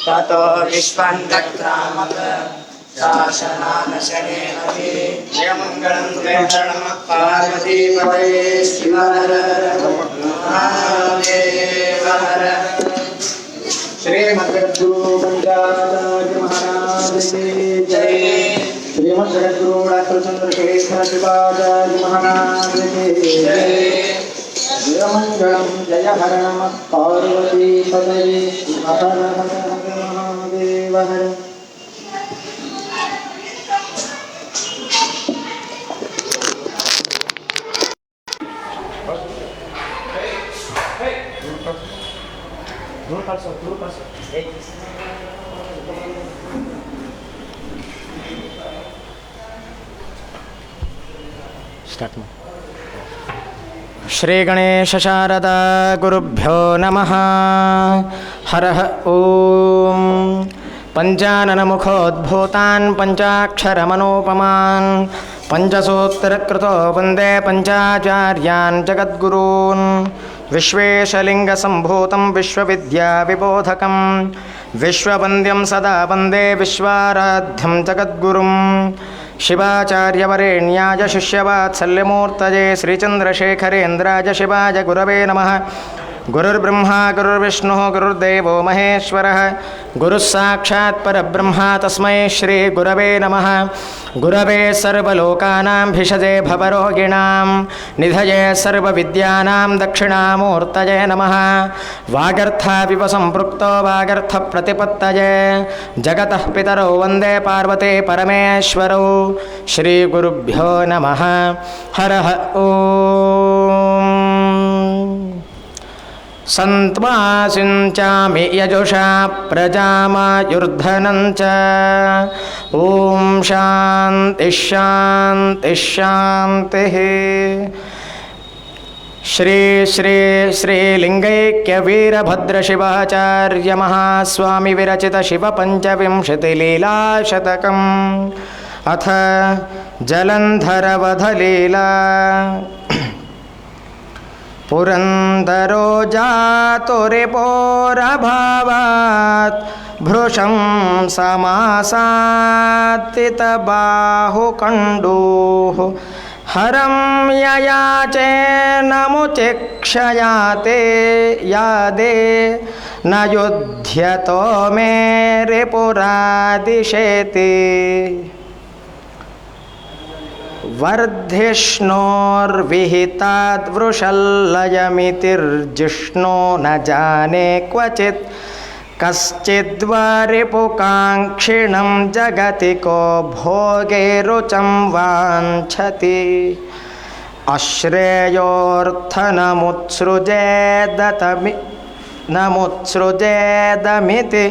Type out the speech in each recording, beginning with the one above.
ततो विश्वन्तक्रामक शासनानशनेन जयमङ्गलं शरणं पार्वतीपते शिवहर महादेव हर। श्रीमद्गुरु पंचाचार्य महाराज की जय। श्रीमद्गुरु डॉक्टर चंद्रशेखर शिवाचार्य महाराज की जय। जयमंगलम जय हर नमः पार्वती पते हर हर महादेव हर। स्टार्ट में श्री गणेश शारदा गुरुभ्यो नमः। हरः ओम। पंचाननमुखोद्भूतान् पंचाक्षरमनोपमान् पंचसूत्रकृतो वन्दे पंचाचार्यान् जगद्गुरून्। विश्वेशलिङ्गसम्भूतं विश्वविद्याविबोधकं विश्ववन्द्यं सदा वन्दे विश्वाराध्यं जगद्गुरुं। शिवाचार्यवरेण्याय शिष्यवात्सल्यमूर्तये श्रीचन्द्रशेखरेन्द्राय शिवाय गुरवे नमः। गुरुर्ब्रह्मा गुरुर्विष्णुः गुरुर्देवो महेश्वरः गुरुः साक्षात् परब्रह्मा तस्मै श्री गुरवे नमः। गुरवे सर्वलोकानां भिषजे भवरोगिणां निधये सर्वविद्यानां दक्षिणामूर्तये नमः। वागर्थाविव सम्पृक्तो वागर्थप्रतिपत्तये जगतः पितरौ वन्दे पार्वती परमेश्वरौ। श्रीगुरुभ्यो नमः। हरः ओम्। सन्त्वासिञ्चामि यजुषा प्रजामायुर्धनं च। ॐ शान्तिः शान्तिः शान्तिः। श्री श्री श्रीलिङ्गैक्यवीरभद्रशिवाचार्य महास्वामी विरचित शिवपञ्चविंशतिलीलाशतकम् अथ जलन्धरवधलीला। पुरन्दरो जातुरिपोरभावात् भृशं समासात्तितबाहुकण्डूः हरं ययाचे नमुचिक्षयाते यादे न युध्यतो मे रिपुरादिशेति। वर्धिष्णोर्विहिताद्वृषल्लयमितिर्जिष्णो न जाने क्वचित् कश्चिद्वा रिपुकाङ्क्षिणं जगति को भोगे रुचं वाञ्छति। अश्रेयोऽर्थनमुत्सृजेदमिति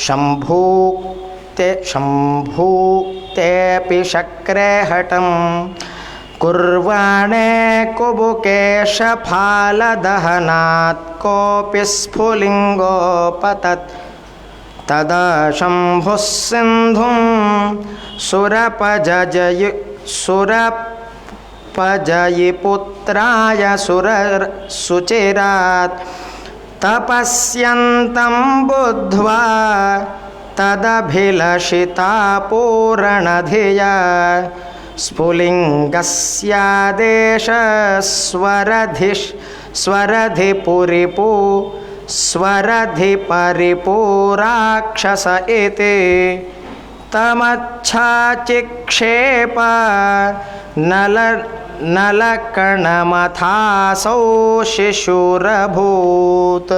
शम्भूक्तेऽपि शक्रे हठं कुर्वाणे कुबुकेशफालदहनात् कोऽपि स्फुलिङ्गोपतत्। तदा शम्भुः सिन्धुं सुरपजयिपुत्राय सुचिरात् तपस्यन्तं बुद्ध्वा तदभिलषितापूरणधिया स्वरधिपरिपूराक्षस इति तमच्छाचिक्षेप नलकणमथासौ शिशुरभूत्।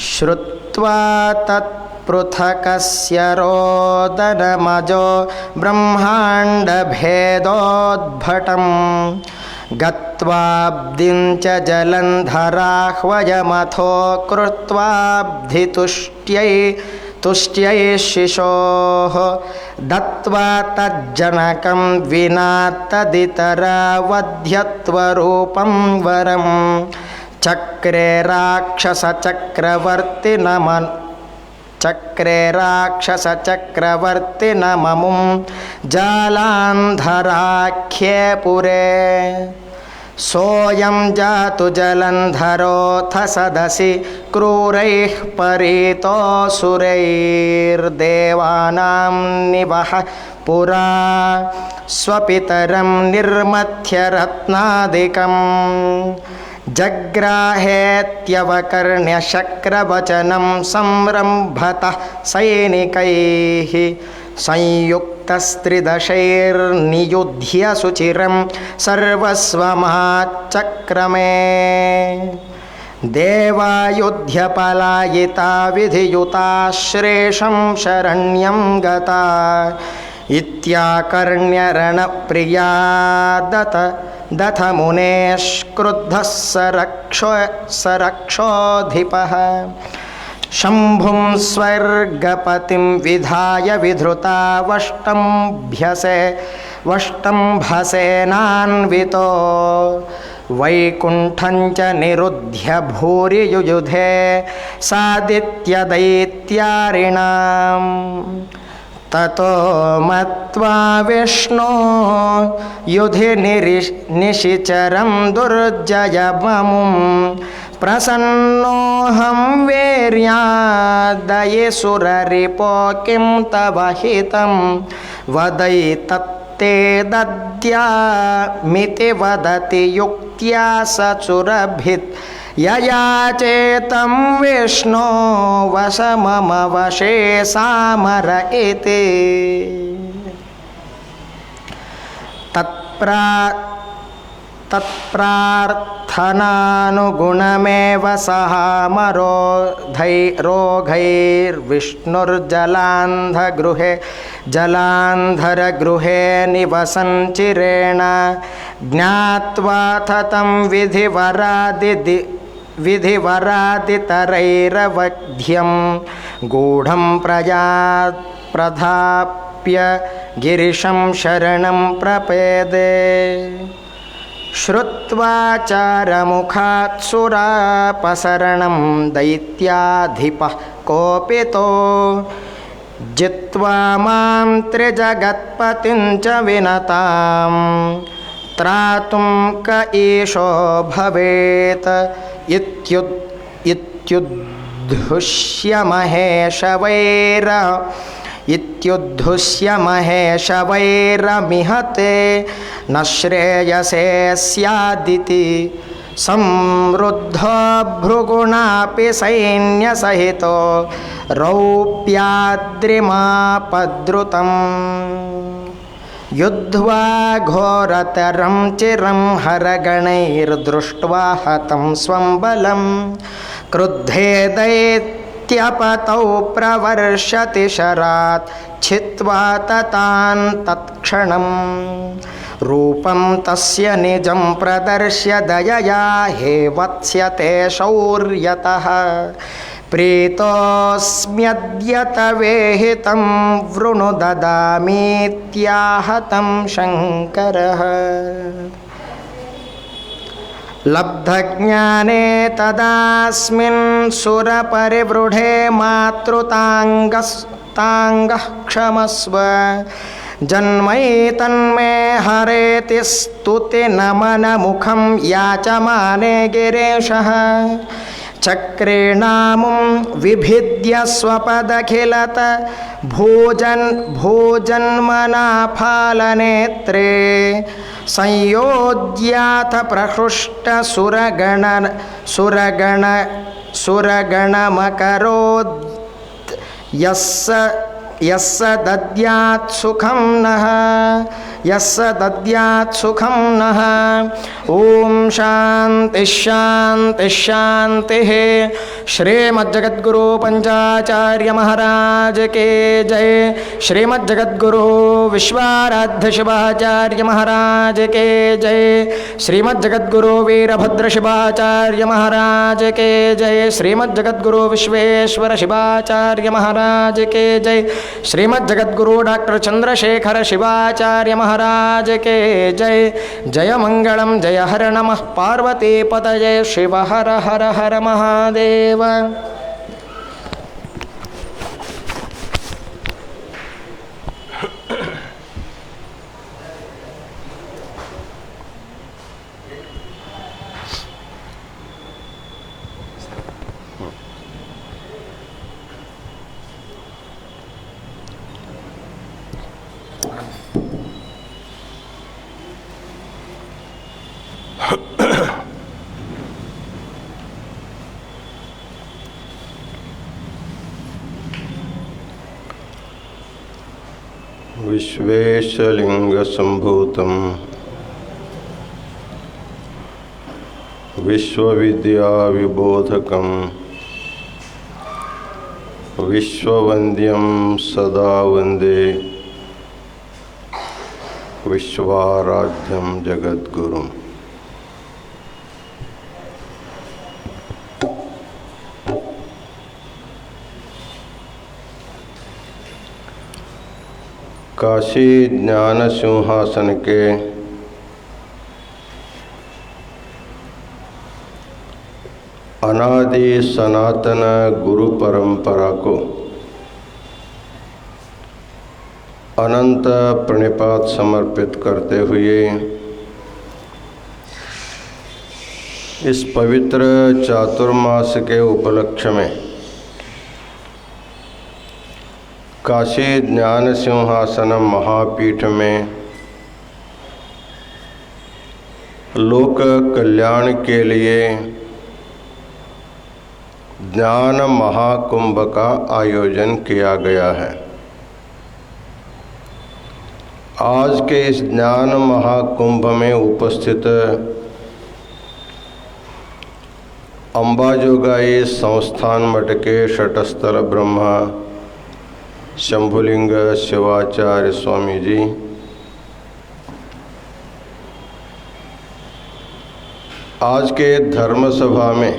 श्रुत्वा तत्पृथकस्य रोदनमजो ब्रह्माण्डभेदोद्भटं गत्वाब्धिं च जलन्धराह्वयमथो कृत्वाब्धितुष्ट्यै तुष्ट्यै शिशोः दत्त्वा तज्जनकं विना तदितरावध्यत्वरूपं वरं चक्रे राक्षसचक्रवर्तिनममुं जालान्धराख्ये पुरे सोऽयं जातु जलन्धरोऽथ सदसि क्रूरैः परीतोऽसुरैर्देवानां निवह पुरा स्वपितरं निर्मथ्य रत्नादिकम् जग्राहेत्यवकर्ण्य शक्रवचनं संरम्भतः सैनिकैः संयुक्तस्त्रिदशैर्नियुध्य सुचिरं सर्वस्वमाचक्रमे देवायुध्य पलायिता विधियुता श्रेषं शरण्यं गता इत्याकर्ण्य रणप्रिया दथ मुनेष्क्रुद्धः सरक्षोऽधिपः शम्भुं स्वर्गपतिं विधाय विधृता वष्टम्भसेनान्वितो वैकुण्ठं च निरुध्य भूरि युयुधे सादित्यदैत्यारिणाम् ततो मत्वा विष्णो युधि निशिचरं दुर्जयममुं प्रसन्नोऽहं वीर्यादये सुररिपो किं तव हितं वदैतत्ते दद्यामिति वदति युक्त्या सचुरभित् ययाचेतं विष्णो वशमम वशे सामर इति तत्प्रार्थनानुगुणमेव जलान्धरगृहे निवसन् चिरेण ज्ञात्वा तं विधिवरादितरैरवध्यं गूढं प्रधाप्य गिरिशं शरणं प्रपेदे श्रुत्वा चारमुखात् सुरापसरणं दैत्याधिपः कोपितो जित्वा मां त्रिजगत्पतिं च विनतां त्रातुं क ईशो भवेत् इत्युद्धुष्य महेशवैरमिहते न श्रेयसे स्यादिति संरुद्धो भृगुणापि सैन्यसहितो रौप्याद्रिमापद्रुतम् युद्ध्वा घोरतरं चिरं हरगणैर्दृष्ट्वा हतं स्वं बलं क्रुद्धे दैत्यपतौ प्रवर्षति शरात् छित्त्वा ततान् तत्क्षणं रूपं तस्य निजं प्रदर्श्य दयया हे वत्स्य ते शौर्यतः प्रीतोऽस्म्यद्य तवेहितं वृणु ददामीत्याहतं शङ्करः लब्धज्ञाने तदास्मिन् सुरपरिवृढे मातृताङ्गः क्षमस्व जन्मैतन्मे हरेति स्तुतिनमनमुखं याचमाने गिरीशः चक्रेणामुं विभिद्य स्वपदखिलत भोजन्मनाफालनेत्रे संयोज्याथ प्रहृष्टसुरगणमकरोद् यस्य दद्यात् सुखं नः ॐ शान्तिः श्रीमद्जगद्गुरु पंचाचार्य महाराज के जय। श्रीमद्जगद्गुरु विश्वाराध्य शिवाचार्य महाराज के जय। श्रीमद्जगद्गुरु वीरभद्र शिवाचार्य महाराज के जय। श्रीमद्जगद्गुरु विश्वेश्वर शिवाचार्य महाराज के जय। श्रीमद्जगद्गुरु डॉक्टर चंद्रशेखर शिवाचार्य महाराज के जय। जय मंगलम जय हर नमः पार्वती पतये शिव हर हर हर महादेव। विश्वेशलिंगसंभूतं विश्वविद्याविबोधकं विश्ववन्द्यं सदा वन्दे विश्वाराध्यं जगद्गुरुम्। काशी ज्ञान सिंहासन के अनादि सनातन गुरु परंपरा को अनंत प्रणिपात समर्पित करते हुए इस पवित्र चातुर्मास के उपलक्ष्य में काशी ज्ञान सिंहासन महापीठ में लोक कल्याण के लिए ज्ञान महाकुंभ का आयोजन किया गया है। आज के इस ज्ञान महाकुंभ में उपस्थित अंबाजोगाई संस्थान मठ के षटस्थल ब्रह्मा शंभुलिंग शिवाचार्य स्वामी जी, आज के धर्म सभा में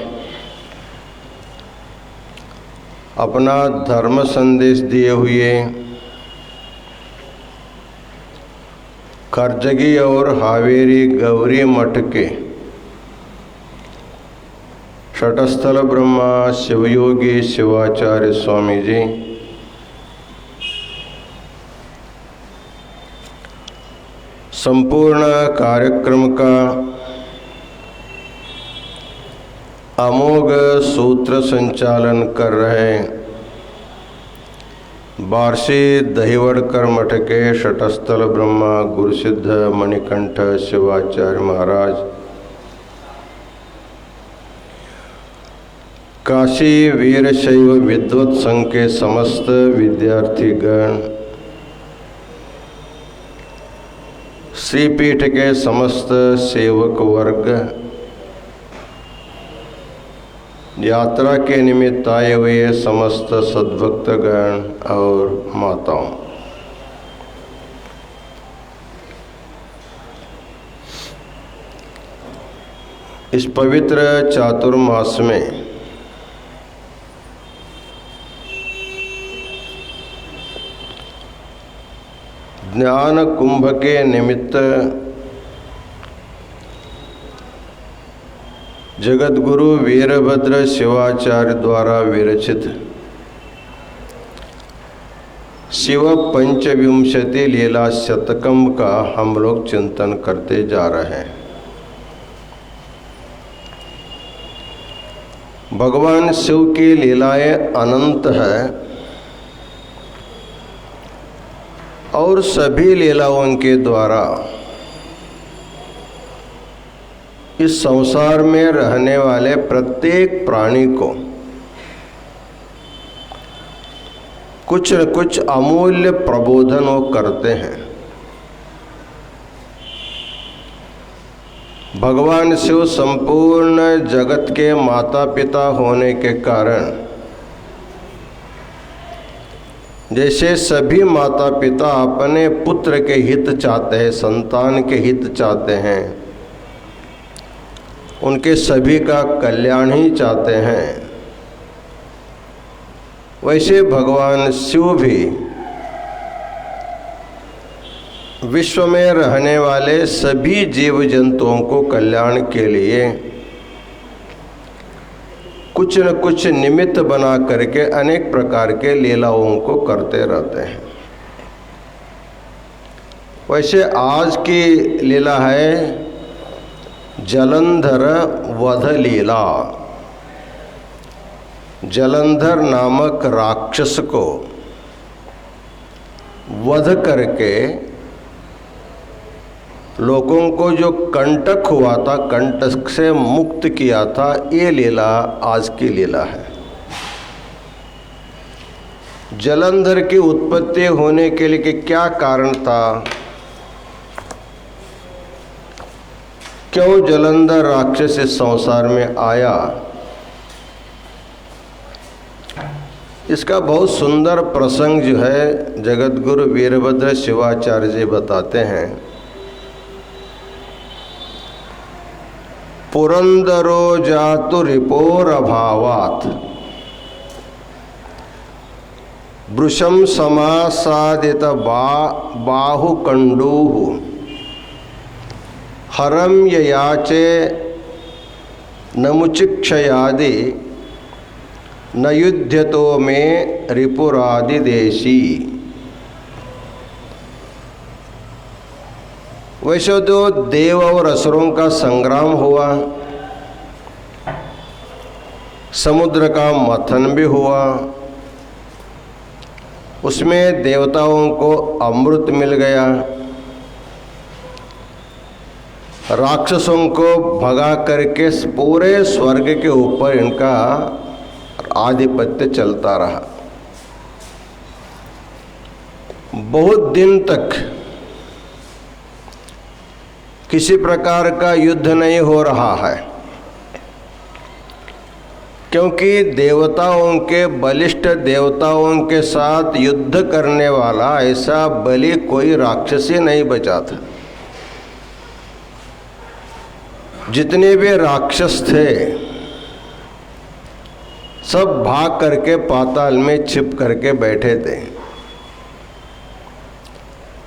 अपना धर्म संदेश दिए हुए खरजगी और हावेरी गौरी मठ के षटस्थल ब्रह्मा शिवयोगी शिवाचार्य स्वामी जी, संपूर्ण कार्यक्रम का अमोघ सूत्र संचालन कर रहे बार्शी दहीवड़कर मठ के षटस्थल ब्रह्मा गुरुसिद्ध मणिकंठ शिवाचार्य महाराज, काशी वीरशैव विद्वत संघ के समस्त विद्यार्थीगण, श्रीपीठ के समस्त सेवक वर्ग, यात्रा के निमित्त आए हुए समस्त सद्भक्तगण और माताओं, इस पवित्र चातुर्मास में ज्ञान कुंभ के निमित्त जगद्गुरु वीरभद्र शिवाचार्य द्वारा विरचित शिव पंचविंशति लीला शतकम का हम लोग चिंतन करते जा रहे हैं। भगवान शिव की लीलाएं अनंत है और सभी लीलाओं के द्वारा इस संसार में रहने वाले प्रत्येक प्राणी को कुछ न कुछ अमूल्य प्रबोधन वो करते हैं। भगवान शिव संपूर्ण जगत के माता पिता होने के कारण जैसे सभी माता पिता अपने पुत्र के हित चाहते हैं, संतान के हित चाहते हैं, उनके सभी का कल्याण ही चाहते हैं, वैसे भगवान शिव भी विश्व में रहने वाले सभी जीव जंतुओं को कल्याण के लिए कुछ न कुछ निमित्त बना करके अनेक प्रकार के लीलाओं को करते रहते हैं। वैसे आज की लीला है जलंधर वध लीला। जलंधर नामक राक्षस को वध करके लोगों को जो कंटक हुआ था, कंटक से मुक्त किया था, ये लीला आज की लीला है। जलंधर की उत्पत्ति होने के लिए क्या कारण था? क्यों जलंधर राक्षस इस संसार में आया? इसका बहुत सुंदर प्रसंग जो है जगतगुरु वीरभद्र शिवाचार्य जी बताते हैं। पुरंदरो जातु रिपोर अभावात वृषम समासादित बाहुकंडूह हरम ययाचे नमुचिक्षयादि न युध्यतो में रिपुरादि देशी। वैसे तो देव और असुरों का संग्राम हुआ, समुद्र का मंथन भी हुआ, उसमें देवताओं को अमृत मिल गया, राक्षसों को भगा करके पूरे स्वर्ग के ऊपर इनका आधिपत्य चलता रहा। बहुत दिन तक किसी प्रकार का युद्ध नहीं हो रहा है, क्योंकि देवताओं के बलिष्ठ देवताओं के साथ युद्ध करने वाला ऐसा बलि कोई राक्षस ही नहीं बचा था। जितने भी राक्षस थे सब भाग करके पाताल में छिप करके बैठे थे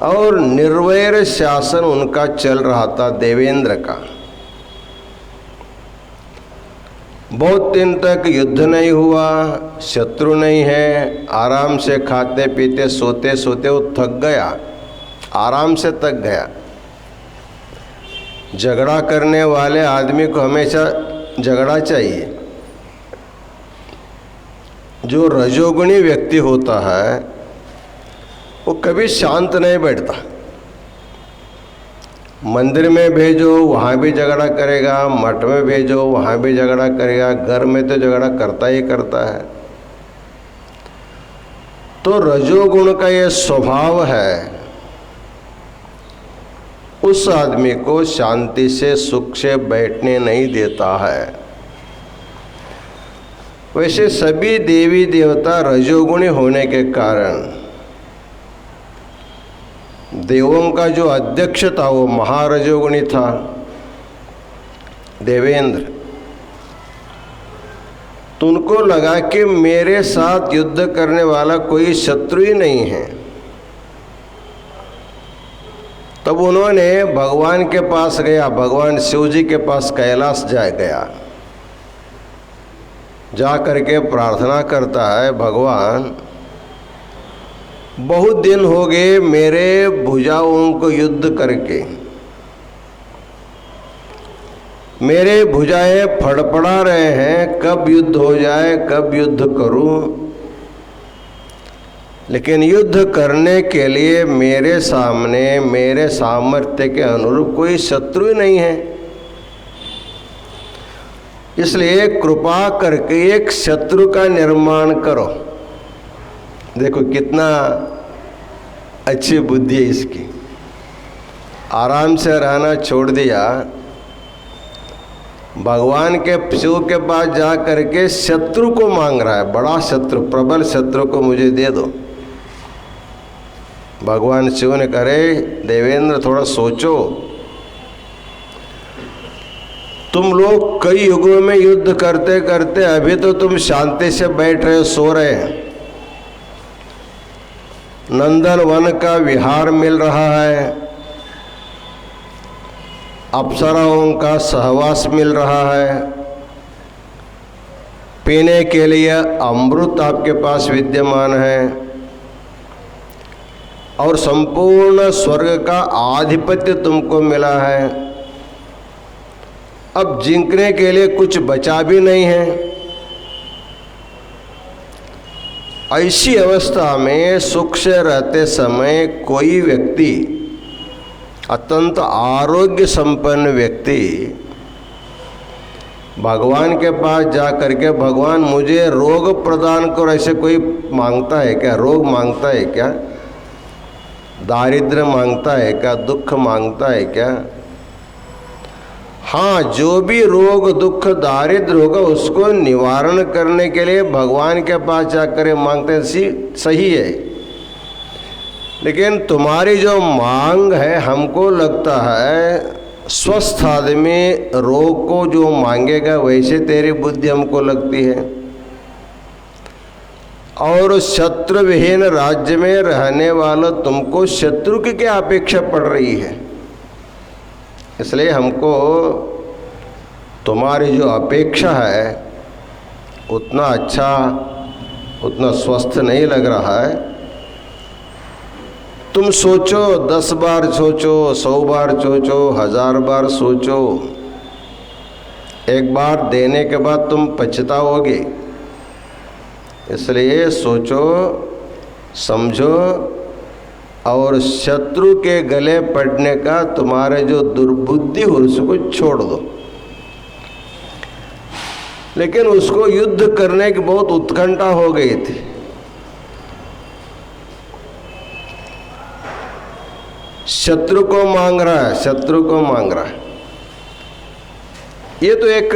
और निर्वैर शासन उनका चल रहा था, देवेंद्र का। बहुत दिन तक युद्ध नहीं हुआ, शत्रु नहीं है, आराम से खाते पीते सोते सोते वो थक गया, आराम से थक गया। झगड़ा करने वाले आदमी को हमेशा झगड़ा चाहिए। जो रजोगुणी व्यक्ति होता है वो कभी शांत नहीं बैठता। मंदिर में भेजो वहाँ भी झगड़ा करेगा, मठ में भेजो वहाँ भी झगड़ा करेगा, घर में तो झगड़ा करता ही करता है। तो रजोगुण का ये स्वभाव है, उस आदमी को शांति से सुख से बैठने नहीं देता है। वैसे सभी देवी देवता रजोगुणी होने के कारण देवों का जो अध्यक्ष था वो महारजोगुणी था, देवेंद्र। तो उनको लगा कि मेरे साथ युद्ध करने वाला कोई शत्रु ही नहीं है। तब उन्होंने भगवान के पास गया, भगवान शिव जी के पास कैलाश गया, जा करके प्रार्थना करता है, भगवान बहुत दिन हो गए मेरे भुजाओं को युद्ध करके, मेरे भुजाएं फड़फड़ा रहे हैं, कब युद्ध हो जाए, कब युद्ध करूं। लेकिन युद्ध करने के लिए मेरे सामने मेरे सामर्थ्य के अनुरूप कोई शत्रु नहीं है। इसलिए कृपा करके एक शत्रु का निर्माण करो। देखो कितना अच्छी बुद्धि है इसकी। आराम से रहना छोड़ दिया, भगवान के शिव के पास जा करके शत्रु को मांग रहा है, बड़ा शत्रु, प्रबल शत्रु को मुझे दे दो। भगवान शिव ने करे देवेंद्र थोड़ा सोचो, तुम लोग कई युगों में युद्ध करते करते अभी तो तुम शांति से बैठ रहे, सो रहे हैं, नंदन वन का विहार मिल रहा है, अप्सराओं का सहवास मिल रहा है, पीने के लिए अमृत आपके पास विद्यमान है और संपूर्ण स्वर्ग का आधिपत्य तुमको मिला है। अब जीतने के लिए कुछ बचा भी नहीं है। ऐसी अवस्था में सुख से रहते समय कोई व्यक्ति, अत्यंत आरोग्य संपन्न व्यक्ति भगवान के पास जा करके भगवान मुझे रोग प्रदान करो, ऐसे कोई मांगता है क्या? रोग मांगता है क्या? दारिद्र्य मांगता है क्या? दुख मांगता है क्या? हाँ, जो भी रोग दुख दारिद्र्य होगा उसको निवारण करने के लिए भगवान के पास जाकर मांगते हैं, सही है। लेकिन तुम्हारी जो मांग है, हमको लगता है स्वस्थ आदमी रोग को जो मांगेगा वैसे तेरी बुद्धि हमको लगती है। और शत्रु विहीन राज्य में रहने वाला तुमको शत्रु की क्या अपेक्षा पड़ रही है? इसलिए हमको तुम्हारी जो अपेक्षा है उतना अच्छा, उतना स्वस्थ नहीं लग रहा है। तुम सोचो, 10 बार सोचो, 100 बार सोचो, 1000 बार सोचो, एक बार देने के बाद तुम पछताओगे। इसलिए सोचो, समझो और शत्रु के गले पड़ने का तुम्हारे जो दुर्बुद्धि हो उसको छोड़ दो। लेकिन उसको युद्ध करने की बहुत उत्कंठा हो गई थी। शत्रु को मांग रहा है, शत्रु को मांग रहा है। ये तो एक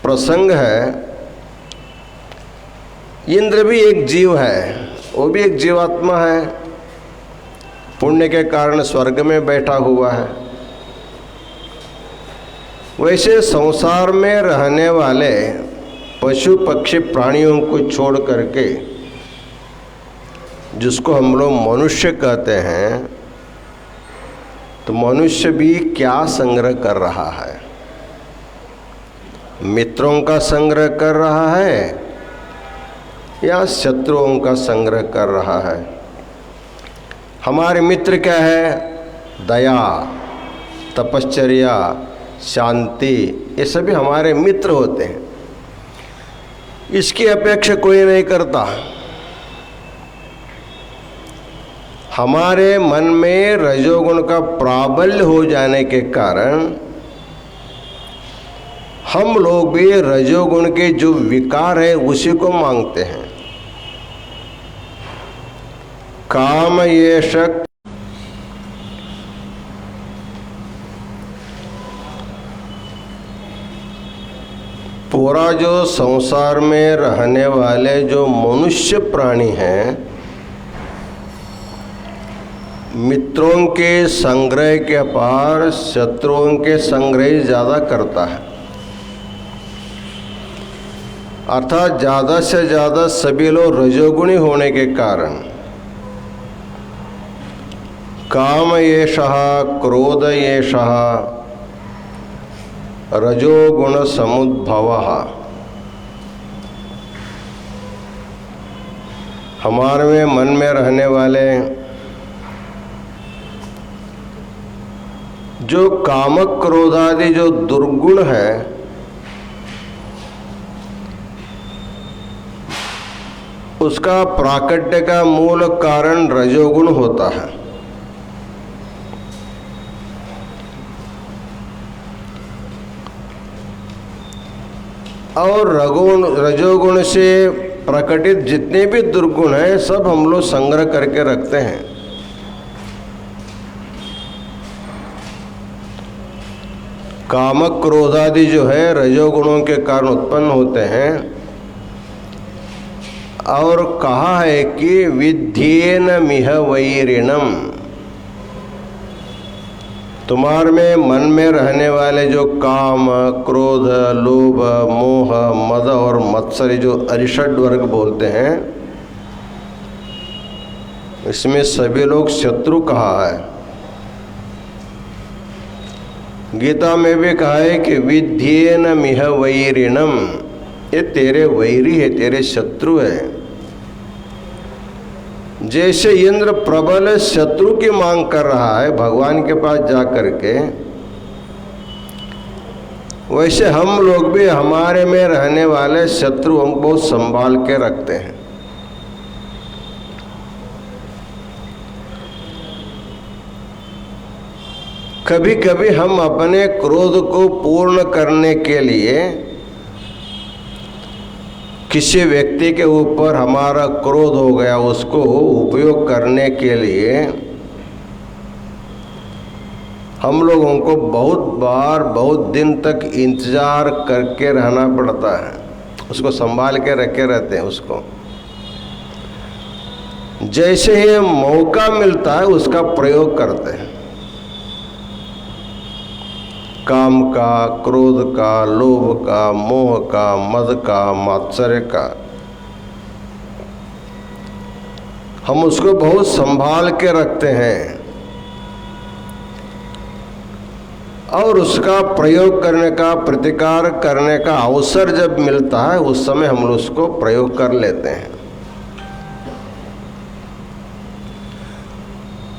प्रसंग है। इंद्र भी एक जीव है, वो भी एक जीवात्मा है, पुण्य के कारण स्वर्ग में बैठा हुआ है। वैसे संसार में रहने वाले पशु पक्षी प्राणियों को छोड़ करके जिसको हम लोग मनुष्य कहते हैं, तो मनुष्य भी क्या संग्रह कर रहा है? मित्रों का संग्रह कर रहा है या शत्रुओं का संग्रह कर रहा है? हमारे मित्र क्या है? दया, तपश्चर्या, शांति, ये सभी हमारे मित्र होते हैं। इसकी अपेक्षा कोई नहीं करता। हमारे मन में रजोगुण का प्राबल्य हो जाने के कारण हम लोग भी रजोगुण के जो विकार है उसी को मांगते हैं। काम येष, पूरा जो संसार में रहने वाले जो मनुष्य प्राणी हैं, मित्रों के संग्रह के पार शत्रुओं के संग्रह ज़्यादा करता है। अर्थात ज़्यादा से ज़्यादा सभी लोग रजोगुणी होने के कारण काम येषः, क्रोध येषः, रजोगुण समुद्भवः। हमारे मन में रहने वाले जो कामक क्रोधादि जो दुर्गुण है, उसका प्राकट्य का मूल कारण रजोगुण होता है। और रजोगुण से प्रकटित जितने भी दुर्गुण हैं सब हम लोग संग्रह करके रखते हैं। काम क्रोध आदि जो है रजोगुणों के कारण उत्पन्न होते हैं। और कहा है कि विध्येन मिह वैरिणम, तुम्हारे में मन में रहने वाले जो काम क्रोध लोभ मोह मद और मत्सर जो अरिषड वर्ग बोलते हैं, इसमें सभी लोग शत्रु कहा है। गीता में भी कहा है कि विध्येन मिह वैरिणम, ये तेरे वैरी है, तेरे शत्रु है। जैसे इंद्र प्रबल शत्रु की मांग कर रहा है भगवान के पास जा करके, वैसे हम लोग भी हमारे में रहने वाले शत्रु हम बहुत संभाल के रखते हैं। कभी कभी हम अपने क्रोध को पूर्ण करने के लिए किसी व्यक्ति के ऊपर हमारा क्रोध हो गया, उसको उपयोग करने के लिए हम लोगों को बहुत बार बहुत दिन तक इंतज़ार करके रहना पड़ता है, उसको संभाल के रखे रहते हैं। उसको जैसे ही मौका मिलता है उसका प्रयोग करते हैं। काम का, क्रोध का, लोभ का, मोह का, मद का, मात्सर्य का, हम उसको बहुत संभाल के रखते हैं। और उसका प्रयोग करने का, प्रतिकार करने का अवसर जब मिलता है उस समय हम उसको प्रयोग कर लेते हैं।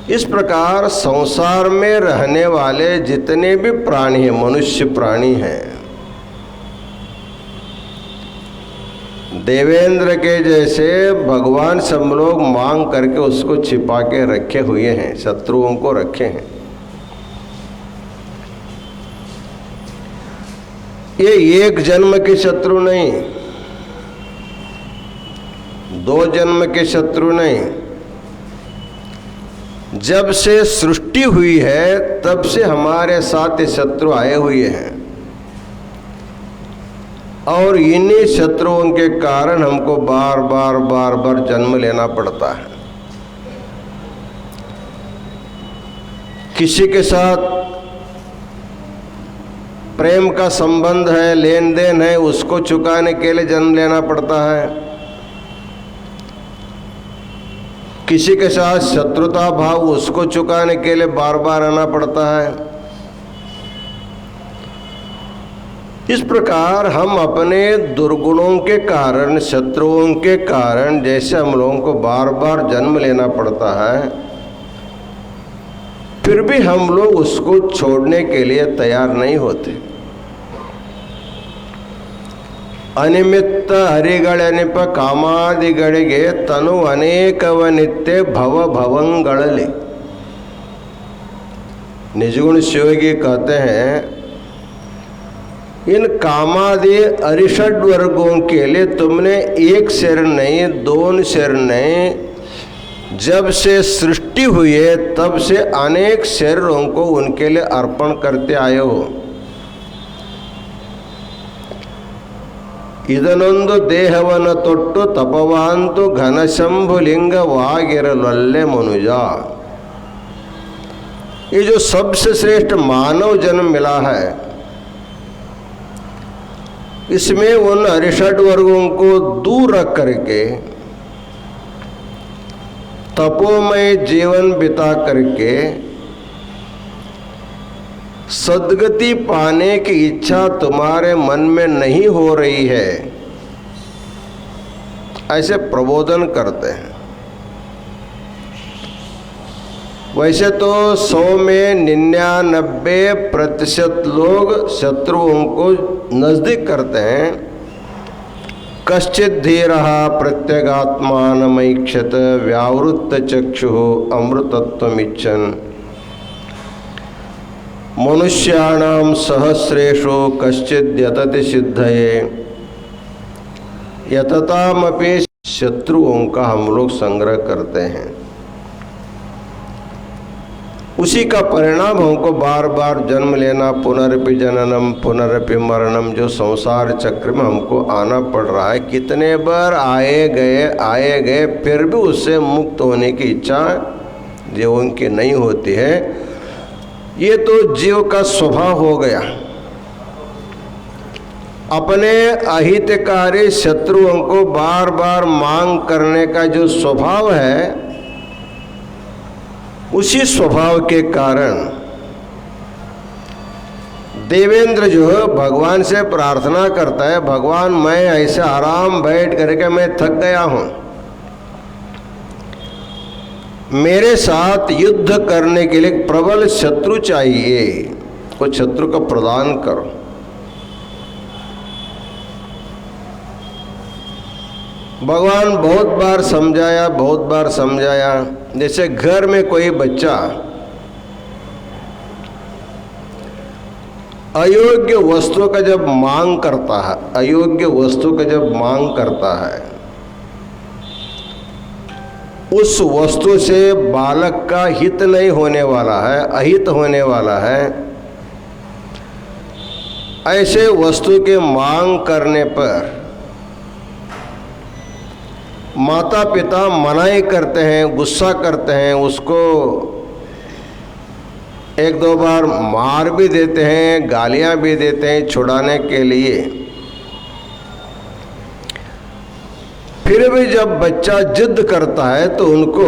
इस प्रकार संसार में रहने वाले जितने भी प्राणी हैं, मनुष्य प्राणी हैं, देवेंद्र के जैसे भगवान सब लोग मांग करके उसको छिपा के रखे हुए हैं, शत्रुओं को रखे हैं। ये एक जन्म के शत्रु नहीं, दो जन्म के शत्रु नहीं, जब से सृष्टि हुई है तब से हमारे साथ ये शत्रु आए हुए हैं। और इन्हीं शत्रुओं के कारण हमको बार बार जन्म लेना पड़ता है। किसी के साथ प्रेम का संबंध है, लेन देन है, उसको चुकाने के लिए जन्म लेना पड़ता है। किसी के साथ शत्रुता भाव, उसको चुकाने के लिए बार बार आना पड़ता है। इस प्रकार हम अपने दुर्गुणों के कारण, शत्रुओं के कारण जैसे हम लोगों को बार बार जन्म लेना पड़ता है, फिर भी हम लोग उसको छोड़ने के लिए तैयार नहीं होते। ಅನಿಮಿತ್ತ ಹರಿಗಳೆನಿಪ ಕಾಮಾದಿಗಳಿಗೆ ತನು ಅನೇಕವನಿತ್ತೆ ಭವ ಭವಂಗಳಲ್ಲಿ। निजगुण शिवगी कहते हैं, इन कामादि अरिषड वर्गों के लिए तुमने एक शरीर नहीं, दोन शरीर नहीं, जब से सृष्टि हुई है तब से अनेक शरीरों को उनके लिए अर्पण करते आए हो। ಇದನೊಂದು ದೇಹವನ್ನು ತೊಟ್ಟು ತಪವಾಂತು ಘನಶಂಭುಲಿಂಗವಾಗಿರಲೊಲ್ಲೆ ಮನುಜ। ये जो सबसे श्रेष्ठ मानव जन्म मिला है, इसमें उन अरिषड वर्गों को दूर रख करके तपोमय जीवन बिता करके सद्गति पाने की इच्छा तुम्हारे मन में नहीं हो रही है, ऐसे प्रबोधन करते हैं। वैसे तो 100 में 99% लोग शत्रुओं को नजदीक करते हैं। कश्चित धीरः प्रत्यगात्मानमैक्षत व्यावृत्त चक्षुः अमृतत्वमिच्छन् मनुष्याणां सहस्रेषु कश्चित् यतति सिद्धये। यततामपि शत्रुओं का हम लोग संग्रह करते हैं। उसी का परिणाम हमको बार बार जन्म लेना, पुनरपि जननम पुनरपि मरणम, जो संसार चक्र में हमको आना पड़ रहा है। कितने बार आए गए फिर भी उससे मुक्त होने की इच्छा जीवन की नहीं होती है। ये तो जीव का स्वभाव हो गया। अपने अहितकारी शत्रुओं को बार बार मांग करने का जो स्वभाव है, उसी स्वभाव के कारण देवेंद्र जो है भगवान से प्रार्थना करता है, भगवान मैं ऐसे आराम बैठ करके मैं थक गया हूँ, मेरे साथ युद्ध करने के लिए प्रबल शत्रु चाहिए, वो शत्रु को प्रदान करो। भगवान बहुत बार समझाया। जैसे घर में कोई बच्चा अयोग्य वस्तु का जब मांग करता है, उस वस्तु से बालक का हित नहीं होने वाला है, अहित होने वाला है। ऐसे वस्तु के मांग करने पर माता पिता मनाही करते हैं, गुस्सा करते हैं, उसको एक दो बार मार भी देते हैं, गालियां भी देते हैं छुड़ाने के लिए। फिर भी जब बच्चा जिद करता है तो उनको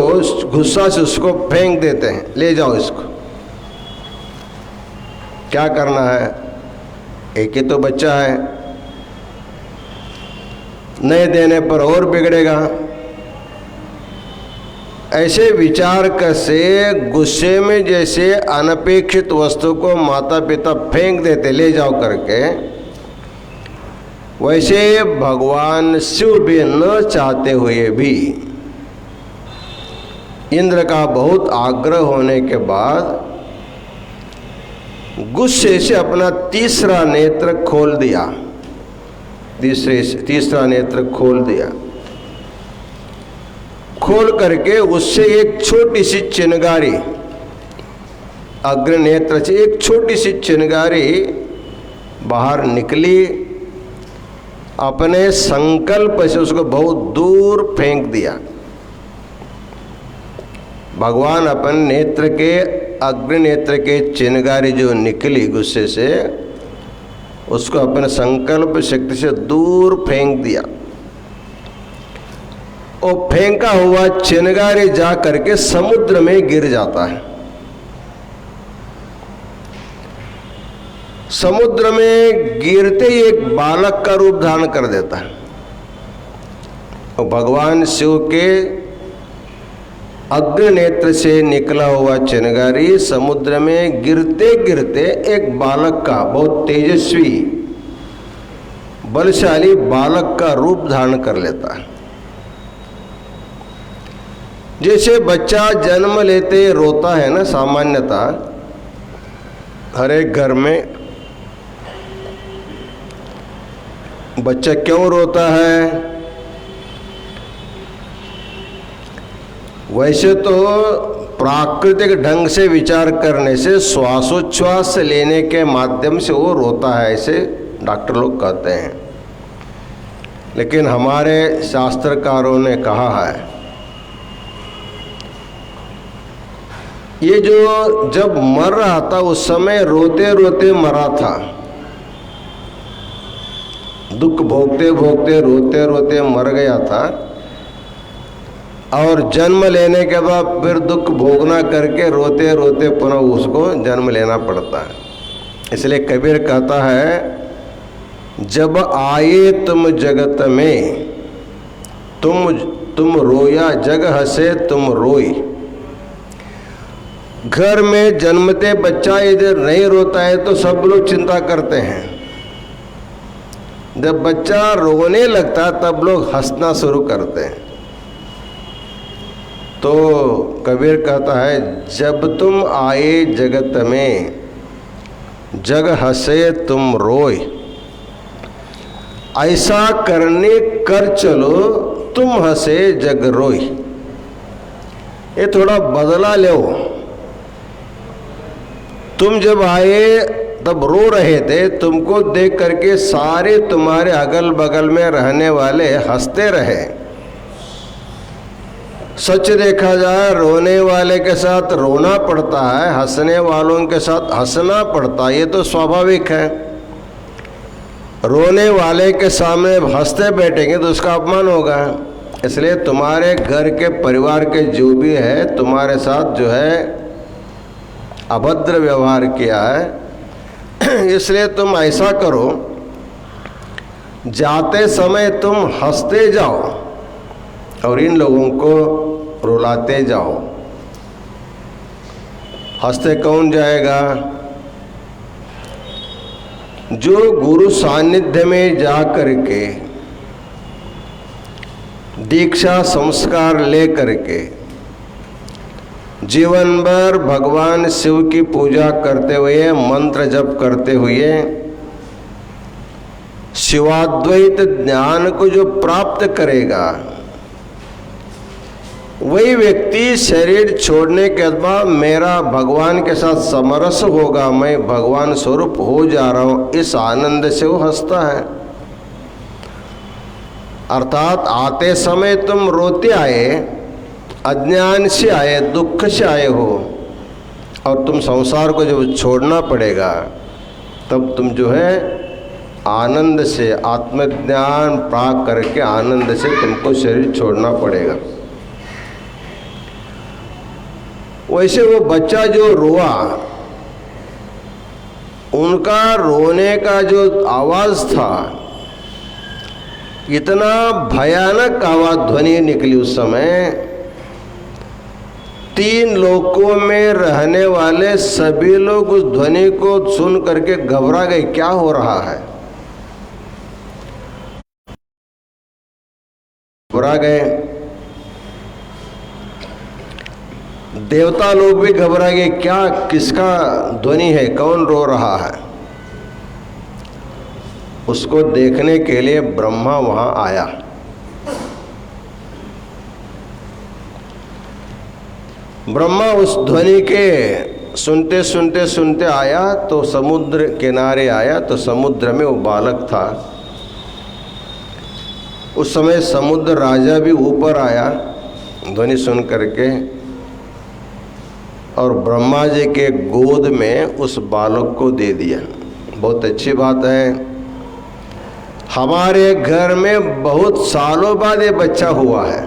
गुस्सा से उसको फेंक देते हैं, ले जाओ इसको। क्या करना है, एक ही तो बच्चा है, नहीं देने पर और बिगड़ेगा। ऐसे विचार कर से गुस्से में जैसे अनपेक्षित वस्तु को माता पिता फेंक देते ले जाओ करके, वैसे भगवान शिव भी न चाहते हुए भी इंद्र का बहुत आग्रह होने के बाद गुस्से से अपना तीसरा नेत्र खोल दिया, तीसरा नेत्र खोल दिया। खोल करके उससे एक छोटी सी चिनगारी, अग्र नेत्र से एक छोटी सी चिनगारी बाहर निकली। अपने संकल्प से उसको बहुत दूर फेंक दिया। भगवान अपन नेत्र के, अग्र नेत्र के चिनगारी जो निकली गुस्से से, उसको अपने संकल्प शक्ति से दूर फेंक दिया। और फेंका हुआ चिनगारी जा करके समुद्र में गिर जाता है। समुद्र में गिरते ही एक बालक का रूप धारण कर देता है। और भगवान शिव के अग्र नेत्र से निकला हुआ चिनगारी समुद्र में गिरते गिरते एक बालक का, बहुत तेजस्वी बलशाली बालक का रूप धारण कर लेता है। जैसे बच्चा जन्म लेते रोता है ना, सामान्यतः हर एक घर में बच्चा क्यों रोता है? वैसे तो प्राकृतिक ढंग से विचार करने से श्वासोच्छ्वास लेने के माध्यम से वो रोता है, ऐसे डॉक्टर लोग कहते हैं। लेकिन हमारे शास्त्रकारों ने कहा है ये जो जब मर रहा था उस समय रोते रोते मरा था, दुख भोगते भोगते रोते रोते मर गया था। और जन्म लेने के बाद फिर दुख भोगना करके रोते रोते पुनः उसको जन्म लेना पड़ता है। इसलिए कबीर कहता है, जब आए तुम जगत में तुम रोया, जग हंसे तुम रोई। घर में जन्मते बच्चा इधर नहीं रोता है तो सब लोग चिंता करते हैं। जब बच्चा रोने लगता तब लोग हंसना शुरू करते हैं। तो कबीर कहता है, जब तुम आए जगत में जग हंसे तुम रोए, ऐसा करने कर चलो तुम हंसे जग रोई। ये थोड़ा बदला लो, तुम जब आए तब रो रहे थे, तुमको देख करके सारे तुम्हारे अगल बगल में रहने वाले हंसते रहे। सच देखा जाए रोने वाले के साथ रोना पड़ता है, हंसने वालों के साथ हंसना पड़ता है, ये तो स्वाभाविक है। रोने वाले के सामने हंसते बैठेंगे तो उसका अपमान होगा। इसलिए तुम्हारे घर के परिवार के जो भी है तुम्हारे साथ जो है अभद्र व्यवहार किया है, इसलिए तुम ऐसा करो, जाते समय तुम हंसते जाओ और इन लोगों को रुलाते जाओ। हंसते कौन जाएगा? जो गुरु सानिध्य में जा करके दीक्षा संस्कार ले करके जीवन भर भगवान शिव की पूजा करते हुए, मंत्र जप करते हुए शिवाद्वैत ज्ञान को जो प्राप्त करेगा, वही व्यक्ति शरीर छोड़ने के बाद मेरा भगवान के साथ समरस होगा, मैं भगवान स्वरूप हो जा रहा हूँ, इस आनंद से वो हंसता है। अर्थात आते समय तुम रोते आए, अज्ञान से आए, दुख से आए हो, और तुम संसार को जब छोड़ना पड़ेगा तब तुम जो है आनंद से, आत्मज्ञान प्राप्त करके आनंद से तुमको शरीर छोड़ना पड़ेगा। वैसे वो बच्चा जो रोआ, उनका रोने का जो आवाज़ था, इतना भयानक आवाज़ ध्वनि निकली उस समय, 3 लोकों में रहने वाले सभी लोग उस ध्वनि को सुन करके घबरा गए, क्या हो रहा है, घबरा गए। देवता लोग भी घबरा गए, क्या, किसका ध्वनि है, कौन रो रहा है। उसको देखने के लिए ब्रह्मा वहां आया। ब्रह्मा उस ध्वनि के सुनते सुनते सुनते आया तो समुद्र किनारे आया, तो समुद्र में वो बालक था। उस समय समुद्र राजा भी ऊपर आया ध्वनि सुन करके, और ब्रह्मा जी के गोद में उस बालक को दे दिया। बहुत अच्छी बात है। हमारे घर में बहुत सालों बाद ये बच्चा हुआ है,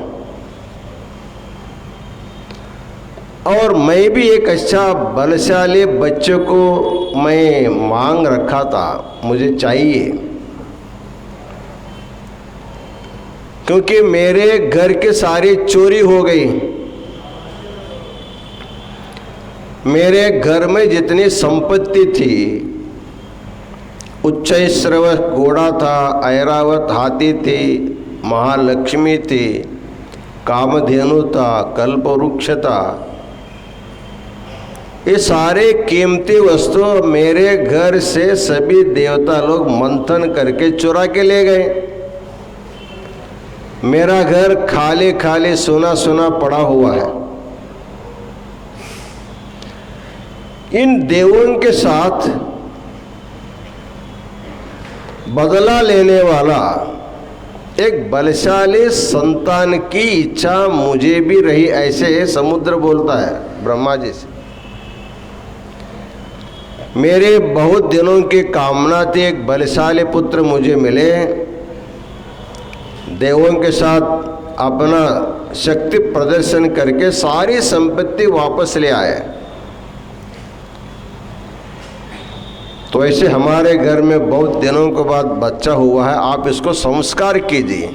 और मैं भी एक अच्छा बलशाली बच्चे को मैं मांग रखा था, मुझे चाहिए, क्योंकि मेरे घर के सारी चोरी हो गई। मेरे घर में जितनी संपत्ति थी, उच्चैश्रव घोड़ा था, ऐरावत हाथी थी, महालक्ष्मी थी, कामधेनु था, कल्पवृक्ष था, ये सारे कीमती वस्तु मेरे घर से सभी देवता लोग मंथन करके चुरा के ले गए। मेरा घर खाली खाली सुना सुना पड़ा हुआ है। इन देवों के साथ बदला लेने वाला एक बलशाली संतान की इच्छा मुझे भी रही, ऐसे समुद्र बोलता है ब्रह्मा जी से। मेरे बहुत दिनों की कामना थी, एक बलशाली पुत्र मुझे मिले, देवों के साथ अपना शक्ति प्रदर्शन करके सारी संपत्ति वापस ले आए। तो ऐसे हमारे घर में बहुत दिनों के बाद बच्चा हुआ है, आप इसको संस्कार कीजिए।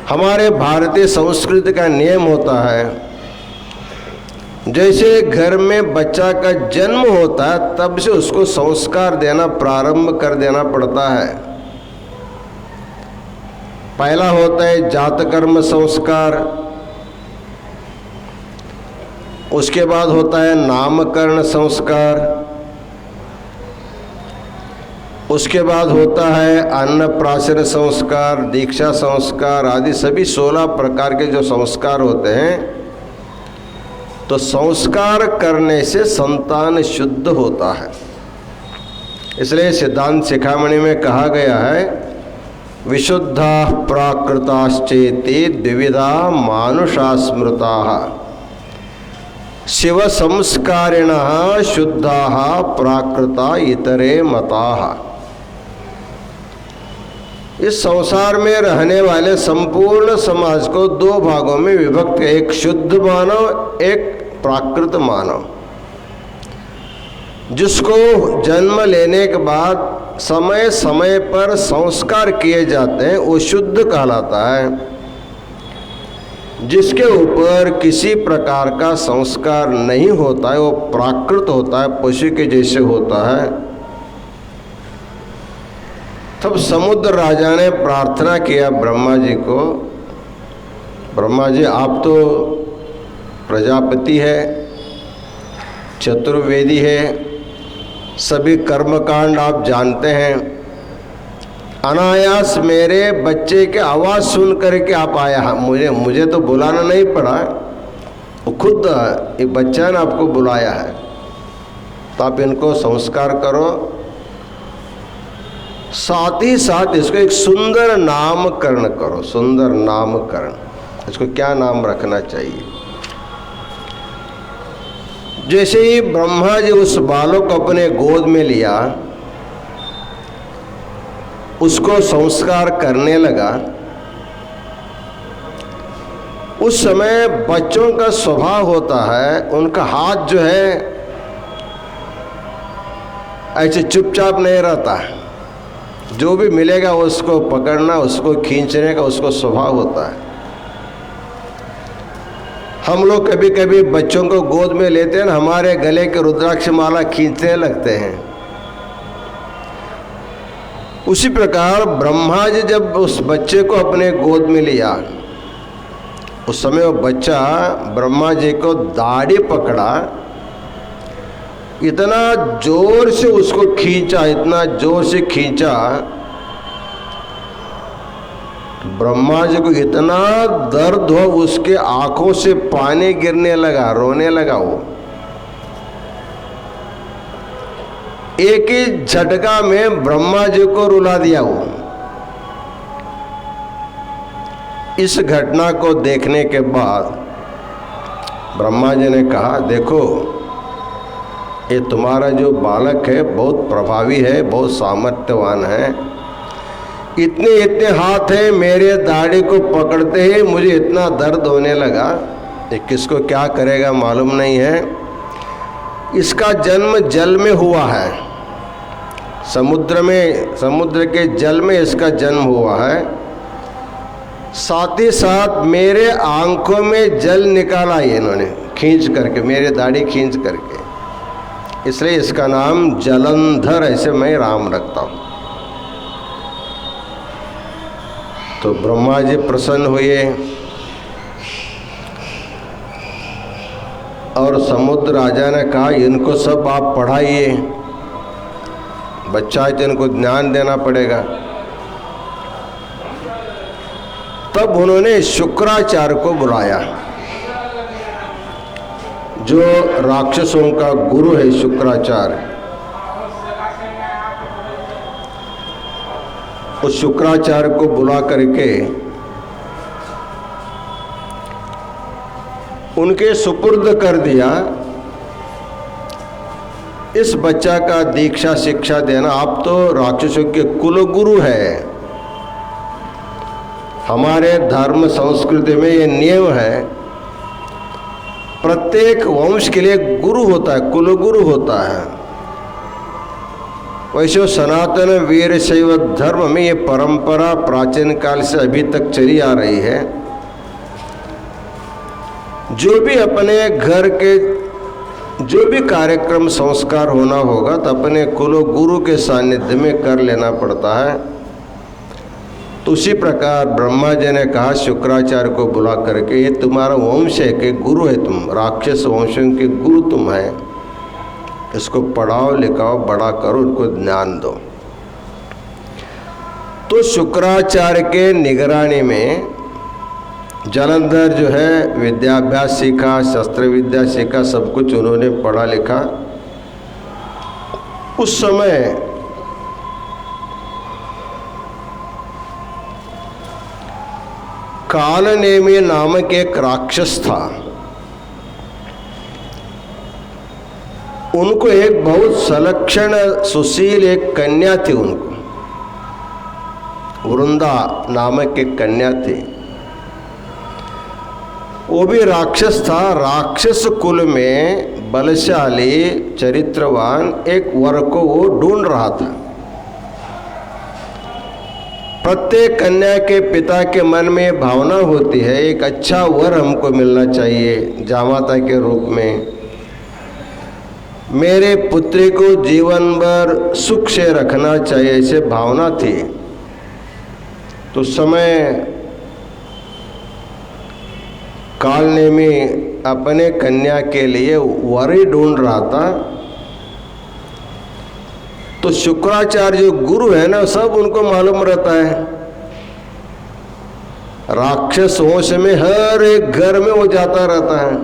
हमारे भारतीय संस्कृति का नियम होता है, जैसे घर में बच्चा का जन्म होता है तब से उसको संस्कार देना प्रारंभ कर देना पड़ता है। पहला होता है जातकर्म संस्कार, उसके बाद होता है नामकरण संस्कार, उसके बाद होता है अन्नप्राशन संस्कार, दीक्षा संस्कार आदि सभी 16 प्रकार के जो संस्कार होते हैं, तो संस्कार करने से संतान शुद्ध होता है। इसलिए सिद्धांत शिखामणि में कहा गया है, विशुद्धा प्राकृताश्चेति द्विविधा मानुषा स्मृता शिव संस्कारिणः शुद्धाः प्राकृता इतरे मताः। इस संसार में रहने वाले संपूर्ण समाज को दो भागों में विभक्त, एक शुद्ध मानव, एक प्राकृत मानव। जिसको जन्म लेने के बाद समय समय पर संस्कार किए जाते हैं वो शुद्ध कहलाता है। जिसके ऊपर किसी प्रकार का संस्कार नहीं होता है वो प्राकृत होता है, पशु के जैसे होता है। तब समुद्र राजा ने प्रार्थना किया ब्रह्मा जी को, ब्रह्मा जी आप तो प्रजापति है, चतुर्वेदी है, सभी कर्मकांड आप जानते हैं, अनायास मेरे बच्चे के आवाज़ सुन करके आप आया है, मुझे तो बुलाना नहीं पड़ा, वो खुद एक बच्चा ने आपको बुलाया है, तो आप इनको संस्कार करो, साथ ही साथ इसको एक सुंदर नामकरण करो। सुंदर नामकरण, इसको क्या नाम रखना चाहिए? जैसे ही ब्रह्मा जी उस बालक को अपने गोद में लिया, उसको संस्कार करने लगा, उस समय बच्चों का स्वभाव होता है, उनका हाथ जो है ऐसे चुपचाप नहीं रहता, जो भी मिलेगा उसको पकड़ना, उसको खींचने का उसको स्वभाव होता है। हम लोग कभी कभी बच्चों को गोद में लेते हैं, हमारे गले के रुद्राक्ष माला खींचने लगते हैं। उसी प्रकार ब्रह्मा जी जब उस बच्चे को अपने गोद में लिया, उस समय वो बच्चा ब्रह्मा जी को दाढ़ी पकड़ा, इतना जोर से उसको खींचा, इतना जोर से खींचा, ब्रह्मा जी को इतना दर्द हो, उसके आंखों से पानी गिरने लगा, रोने लगा। वो एक ही झटका में ब्रह्मा जी को रुला दिया। वो इस घटना को देखने के बाद ब्रह्मा जी ने कहा, देखो ये तुम्हारा जो बालक है बहुत प्रभावी है, बहुत सामर्थ्यवान है, इतने इतने हाथ है, मेरे दाढ़ी को पकड़ते ही मुझे इतना दर्द होने लगा, ये किसको क्या करेगा मालूम नहीं है। इसका जन्म जल में हुआ है, समुद्र के जल में इसका जन्म हुआ है, साथ ही साथ मेरे आंखों में जल निकाला ये इन्होंने खींच करके, मेरे दाढ़ी खींच करके, इसलिए इसका नाम जलंधर ऐसे मैं राम रखता हूँ। तो ब्रह्मा जी प्रसन्न हुए और समुद्र राजा ने कहा, इनको सब आप पढ़ाइए, बच्चा है तो इनको ज्ञान देना पड़ेगा। तब उन्होंने शुक्राचार्य को बुलाया, जो राक्षसों का गुरु है शुक्राचार्य। उस शुक्राचार्य को बुला करके उनके सुपुर्द कर दिया, इस बच्चा का दीक्षा शिक्षा देना, आप तो राक्षसों के कुलगुरु है। हमारे धर्म संस्कृति में ये नियम है, प्रत्येक वंश के लिए गुरु होता है, कुलगुरु होता है। वैसे सनातन वीर शैव धर्म में ये परंपरा प्राचीन काल से अभी तक चली आ रही है। जो भी अपने घर के जो भी कार्यक्रम संस्कार होना होगा तो अपने कुल गुरु के सानिध्य में कर लेना पड़ता है। तो उसी प्रकार ब्रह्मा जी ने कहा शुक्राचार्य को बुला करके, ये तुम्हारा वंश है कि गुरु है, तुम राक्षस वंशों के गुरु तुम है, इसको पढ़ाओ लिखाओ बड़ा करो, उनको ज्ञान दो। तो शुक्राचार्य के निगरानी में जालंधर जो है विद्याभ्यास सीखा, शस्त्र विद्या सीखा, सब कुछ उन्होंने पढ़ा लिखा। उस समय कालनेमी नामक एक राक्षस था। उनको एक बहुत सलक्षण सुशील एक कन्या थी। उनको वृंदा नामक एक कन्या थी। वो भी राक्षस था। राक्षस कुल में बलशाली चरित्रवान एक वर को वो ढूंढ रहा था। प्रत्येक कन्या के पिता के मन में भावना होती है, एक अच्छा वर हमको मिलना चाहिए जामाता के रूप में, मेरे पुत्री को जीवन भर सुख से रखना चाहिए, ऐसे भावना थी। तो समय कालनेमी अपने कन्या के लिए वर ही ढूंढ रहा था। तो शुक्राचार्य जो गुरु है ना, सब उनको मालूम रहता है। राक्षस वंश में हर एक घर में वो जाता रहता है।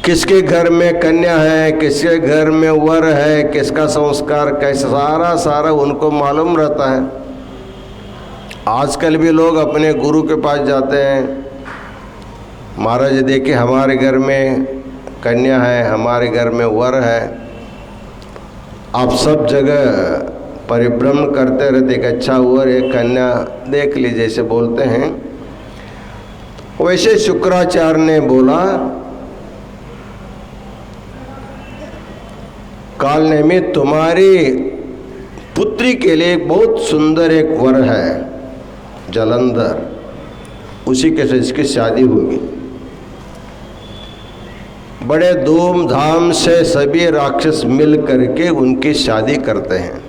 किसके घर में कन्या है, किसके घर में वर है, किसका संस्कार कैसा, सारा उनको मालूम रहता है। आजकल भी लोग अपने गुरु के पास जाते हैं, महाराज देखिए हमारे घर में कन्या है, हमारे घर में वर है। आप सब जगह परिभ्रमण करते रहते, एक अच्छा वर एक कन्या देख लीजिए, जैसे बोलते हैं। वैसे शुक्राचार्य ने बोला, कालनेमी तुम्हारी पुत्री के लिए एक बहुत सुंदर एक वर है जालंधर, उसी के से इसकी शादी होगी। बड़े धूमधाम से सभी राक्षस मिल करके उनकी शादी करते हैं।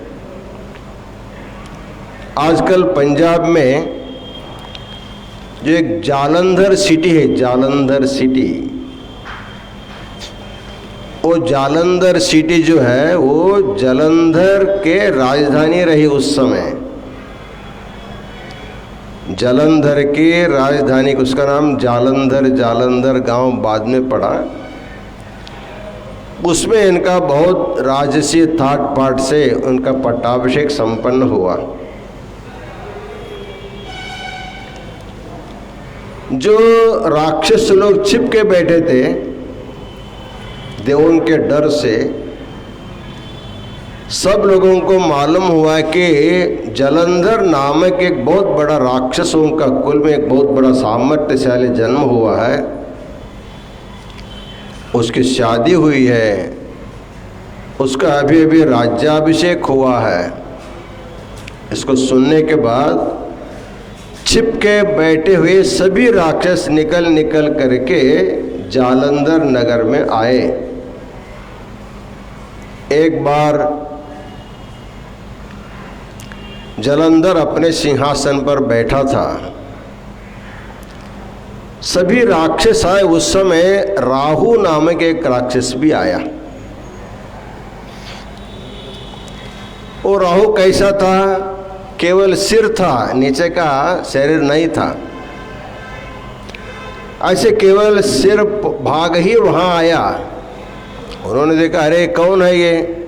आजकल पंजाब में जो एक जालंधर सिटी है, जालंधर सिटी, वो जालंधर सिटी जो है वो जालंधर के राजधानी रही उस समय। जालंधर की राजधानी, उसका नाम जालंधर, जालंधर गांव बाद में पड़ा। उसमें इनका बहुत राजसी थाट पाट से उनका पट्टाभिषेक संपन्न हुआ। जो राक्षस लोग छिप के बैठे थे देवों के डर से, सब लोगों को मालूम हुआ कि जालंधर नामक एक बहुत बड़ा राक्षसों का कुल में एक बहुत बड़ा सामर्थ्यशाली जन्म हुआ है, उसकी शादी हुई है, उसका अभी अभी राज्याभिषेक हुआ है। इसको सुनने के बाद छिप के बैठे हुए सभी राक्षस निकल करके जालंधर नगर में आए। एक बार जालंधर अपने सिंहासन पर बैठा था, सभी राक्षस आए। उस समय राहु नामक एक राक्षस भी आया। वो राहु कैसा था? केवल सिर था, नीचे का शरीर नहीं था। ऐसे केवल सिर भाग ही वहां आया। उन्होंने देखा, अरे कौन है ये?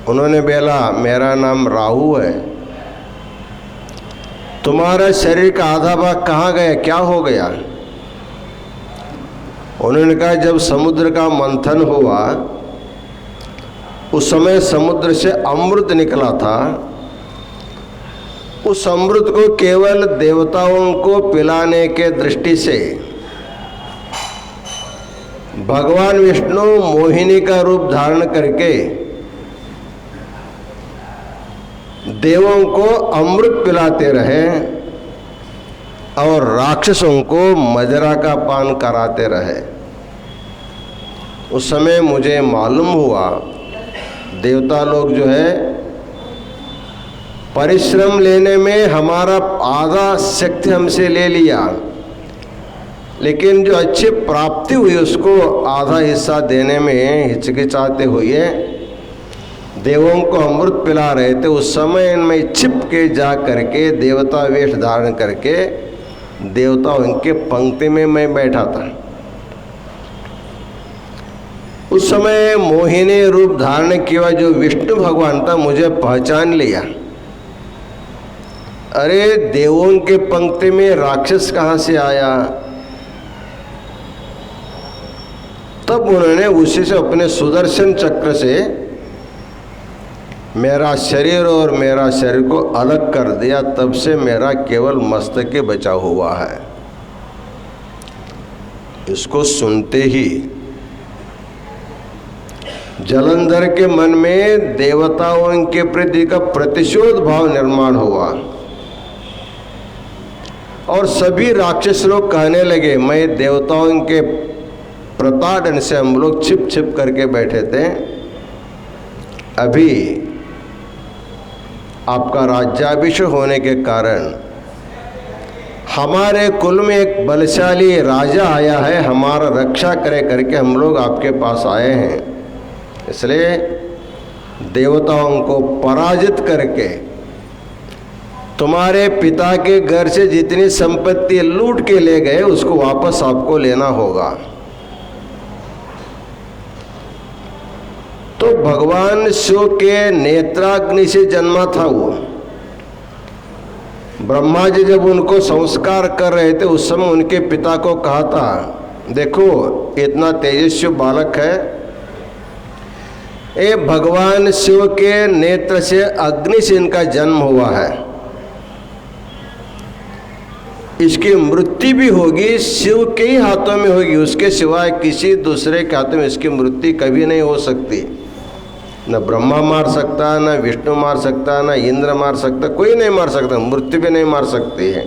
उन्होंने बोला, मेरा नाम राहु है। तुम्हारा शरीर का आधा भाग कहाँ गया, क्या हो गया? उन्होंने कहा, जब समुद्र का मंथन हुआ उस समय समुद्र से अमृत निकला था। उस अमृत को केवल देवताओं को पिलाने के दृष्टि से भगवान विष्णु मोहिनी का रूप धारण करके देवों को अमृत पिलाते रहे और राक्षसों को मदिरा का पान कराते रहे। उस समय मुझे मालूम हुआ देवता लोग जो है परिश्रम लेने में हमारा आधा शक्ति हमसे ले लिया, लेकिन जो अच्छी प्राप्ति हुई उसको आधा हिस्सा देने में हिचकिचाते हुए देवों को अमृत पिला रहे थे, उस समय में छिप के जा करके देवता वेश धारण करके देवताओं के पंक्ति में मैं बैठा था। उस समय मोहिनी रूप धारण किया जो विष्णु भगवान था, मुझे पहचान लिया। अरे देवों के पंक्ति में राक्षस कहाँ से आया? तब उन्होंने उसी से अपने सुदर्शन चक्र से मेरा शरीर और मेरा शरीर को अलग कर दिया। तब से मेरा केवल मस्तक के बचा हुआ है। इसको सुनते ही जलंधर के मन में देवताओं के प्रति का प्रतिशोध भाव निर्माण हुआ और सभी राक्षस लोग कहने लगे, मैं देवताओं के प्रताड़न से हम लोग छिप छिप करके बैठे थे, अभी आपका राज्याभिषेक होने के कारण हमारे कुल में एक बलशाली राजा आया है, हमारा रक्षा करे करके हम लोग आपके पास आए हैं। इसलिए देवताओं को पराजित करके तुम्हारे पिता के घर से जितनी संपत्ति लूट के ले गए उसको वापस आपको लेना होगा। तो भगवान शिव के नेत्राग्नि से जन्मा था वो। ब्रह्मा जी जब उनको संस्कार कर रहे थे उस समय उनके पिता को कहा था, देखो इतना तेजस्वी बालक है, ये भगवान शिव के नेत्र से अग्नि से इनका जन्म हुआ है, इसकी मृत्यु भी होगी शिव के ही हाथों में होगी, उसके सिवाय किसी दूसरे के हाथों में इसकी मृत्यु कभी नहीं हो सकती। न ब्रह्मा मार सकता, न विष्णु मार सकता, न इंद्र मार सकता, कोई नहीं मार सकता, मृत्यु भी नहीं मार सकती है।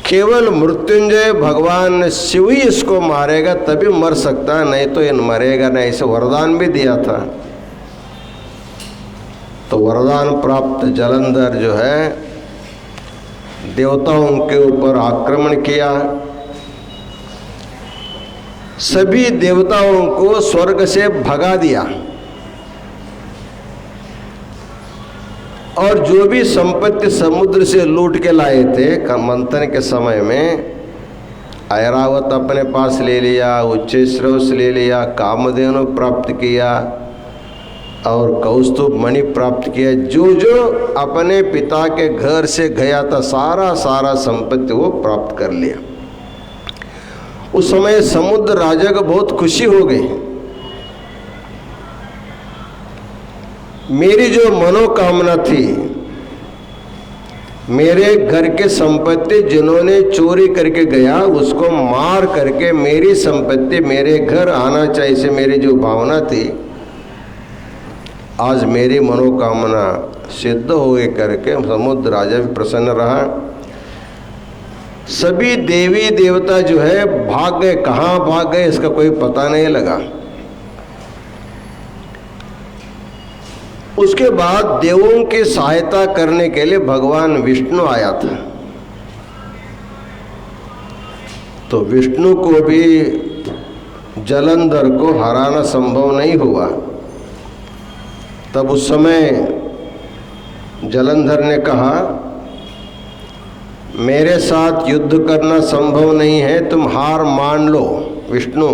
केवल मृत्युंजय भगवान शिव ही इसको मारेगा तभी मर सकता है, नहीं तो ये मरेगा नहीं। इसे वरदान भी दिया था। तो वरदान प्राप्त जलंधर जो है देवताओं के ऊपर आक्रमण किया, सभी देवताओं को स्वर्ग से भगा दिया और जो भी संपत्ति समुद्र से लूट के लाए थे मंथन के समय में, ऐरावत अपने पास ले लिया, उच्चैश्रवस ले लिया, कामधेनु प्राप्त किया और कौस्तुभ मणि प्राप्त किया। जो जो अपने पिता के घर से गया था सारा सारा संपत्ति वो प्राप्त कर लिया। उस समय समुद्र राजा को बहुत खुशी हो गई। मेरी जो मनोकामना थी, मेरे घर के संपत्ति जिन्होंने चोरी करके गया उसको मार करके मेरी संपत्ति मेरे घर आना चाहिए, से मेरी जो भावना थी, आज मेरी मनोकामना सिद्ध हो गई करके समुद्र राजा भी प्रसन्न रहा। सभी देवी देवता जो है भाग गए, कहाँ भाग गए इसका कोई पता नहीं लगा। उसके बाद देवों की सहायता करने के लिए भगवान विष्णु आया था। तो विष्णु को भी जलंधर को हराना संभव नहीं हुआ। तब उस समय जलंधर ने कहा, मेरे साथ युद्ध करना संभव नहीं है, तुम हार मान लो विष्णु,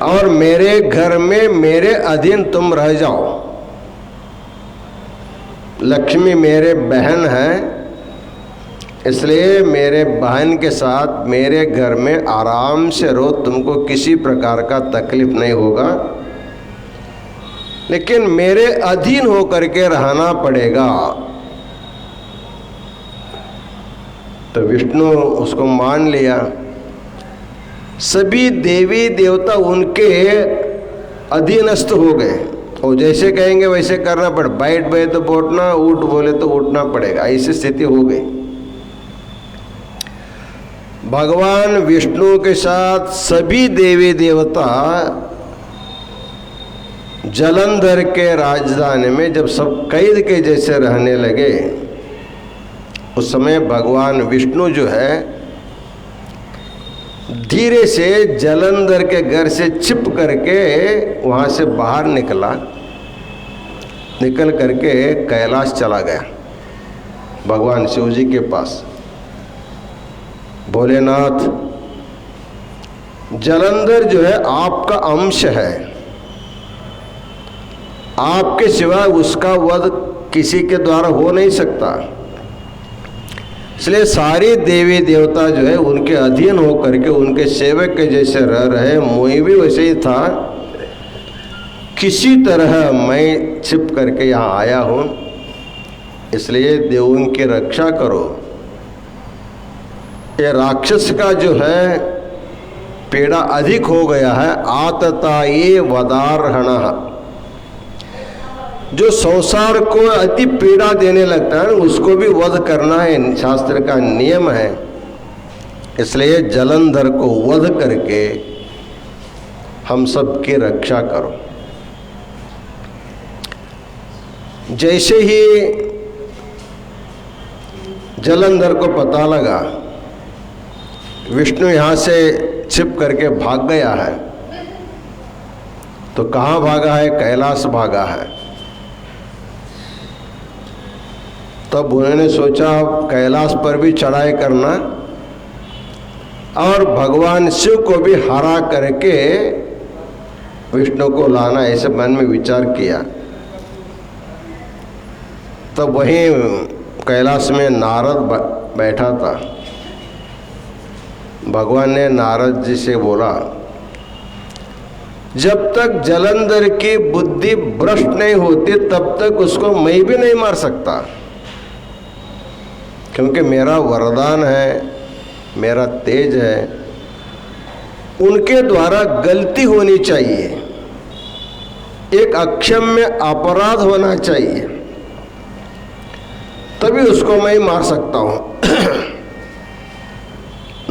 और मेरे घर में मेरे अधीन तुम रह जाओ। लक्ष्मी मेरे बहन है, इसलिए मेरे बहन के साथ मेरे घर में आराम से रहो, तुमको किसी प्रकार का तकलीफ नहीं होगा, लेकिन मेरे अधीन होकर के रहना पड़ेगा। तो विष्णु उसको मान लिया। सभी देवी देवता उनके अधीनस्थ हो गए और जैसे कहेंगे वैसे करना पड़े, बैठ गए तो बैठना, उठ बोले तो उठना पड़ेगा, ऐसी स्थिति हो गई। भगवान विष्णु के साथ सभी देवी देवता जलंधर के राजधानी में जब सब कैद के जैसे रहने लगे, उस समय भगवान विष्णु जो है धीरे से जलंधर के घर से छिप करके वहाँ से बाहर निकल करके कैलाश चला गया भगवान शिव जी के पास। भोलेनाथ, जलंधर जो है आपका अंश है, आपके सिवा उसका वध किसी के द्वारा हो नहीं सकता, इसलिए सारे देवी देवता जो है उनके अधीन हो करके उनके सेवक के जैसे रह रहे। मुझे भी वैसे ही था, किसी तरह मैं छिप करके यहाँ आया हूँ, इसलिए देवों की रक्षा करो। ये राक्षस का जो है पीड़ा अधिक हो गया है। आतता ये वदारहण, जो संसार को अति पीड़ा देने लगता है उसको भी वध करना है, शास्त्र का नियम है। इसलिए जलंधर को वध करके हम सब की रक्षा करो। जैसे ही जलंधर को पता लगा विष्णु यहाँ से छिप करके भाग गया है, तो कहाँ भागा है? कैलाश भागा है। तब उन्होंने सोचा कैलाश पर भी चढ़ाई करना और भगवान शिव को भी हरा करके विष्णु को लाना, ऐसे मन में विचार किया। तब वहीं कैलाश में नारद बैठा था। भगवान ने नारद जी से बोला, जब तक जलंधर की बुद्धि भ्रष्ट नहीं होती तब तक उसको मैं भी नहीं मार सकता, क्योंकि मेरा वरदान है, मेरा तेज है। उनके द्वारा गलती होनी चाहिए, एक अक्षम्य अपराध होना चाहिए, तभी उसको मैं मार सकता हूँ।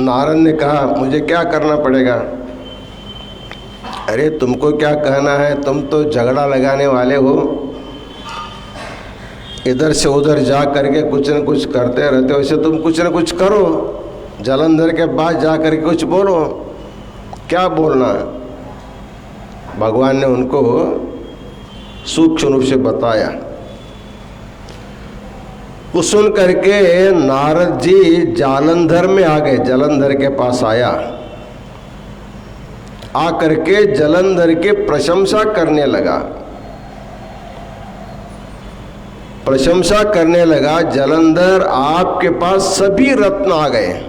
नारद ने कहा, मुझे क्या करना पड़ेगा? अरे तुमको क्या कहना है, तुम तो झगड़ा लगाने वाले हो, इधर से उधर जा करके कुछ न कुछ करते रहते हो। वैसे तुम कुछ न कुछ करो, जलंधर के पास जा करके कुछ बोलो। क्या बोलना है? भगवान ने उनको सूक्ष्म रूप से बताया। वो सुन करके नारद जी जालंधर में आ गए, जलंधर के पास आया, आ करके जलंधर की प्रशंसा करने लगा। प्रशंसा करने लगा, जलंधर आपके पास सभी रत्न आ गए।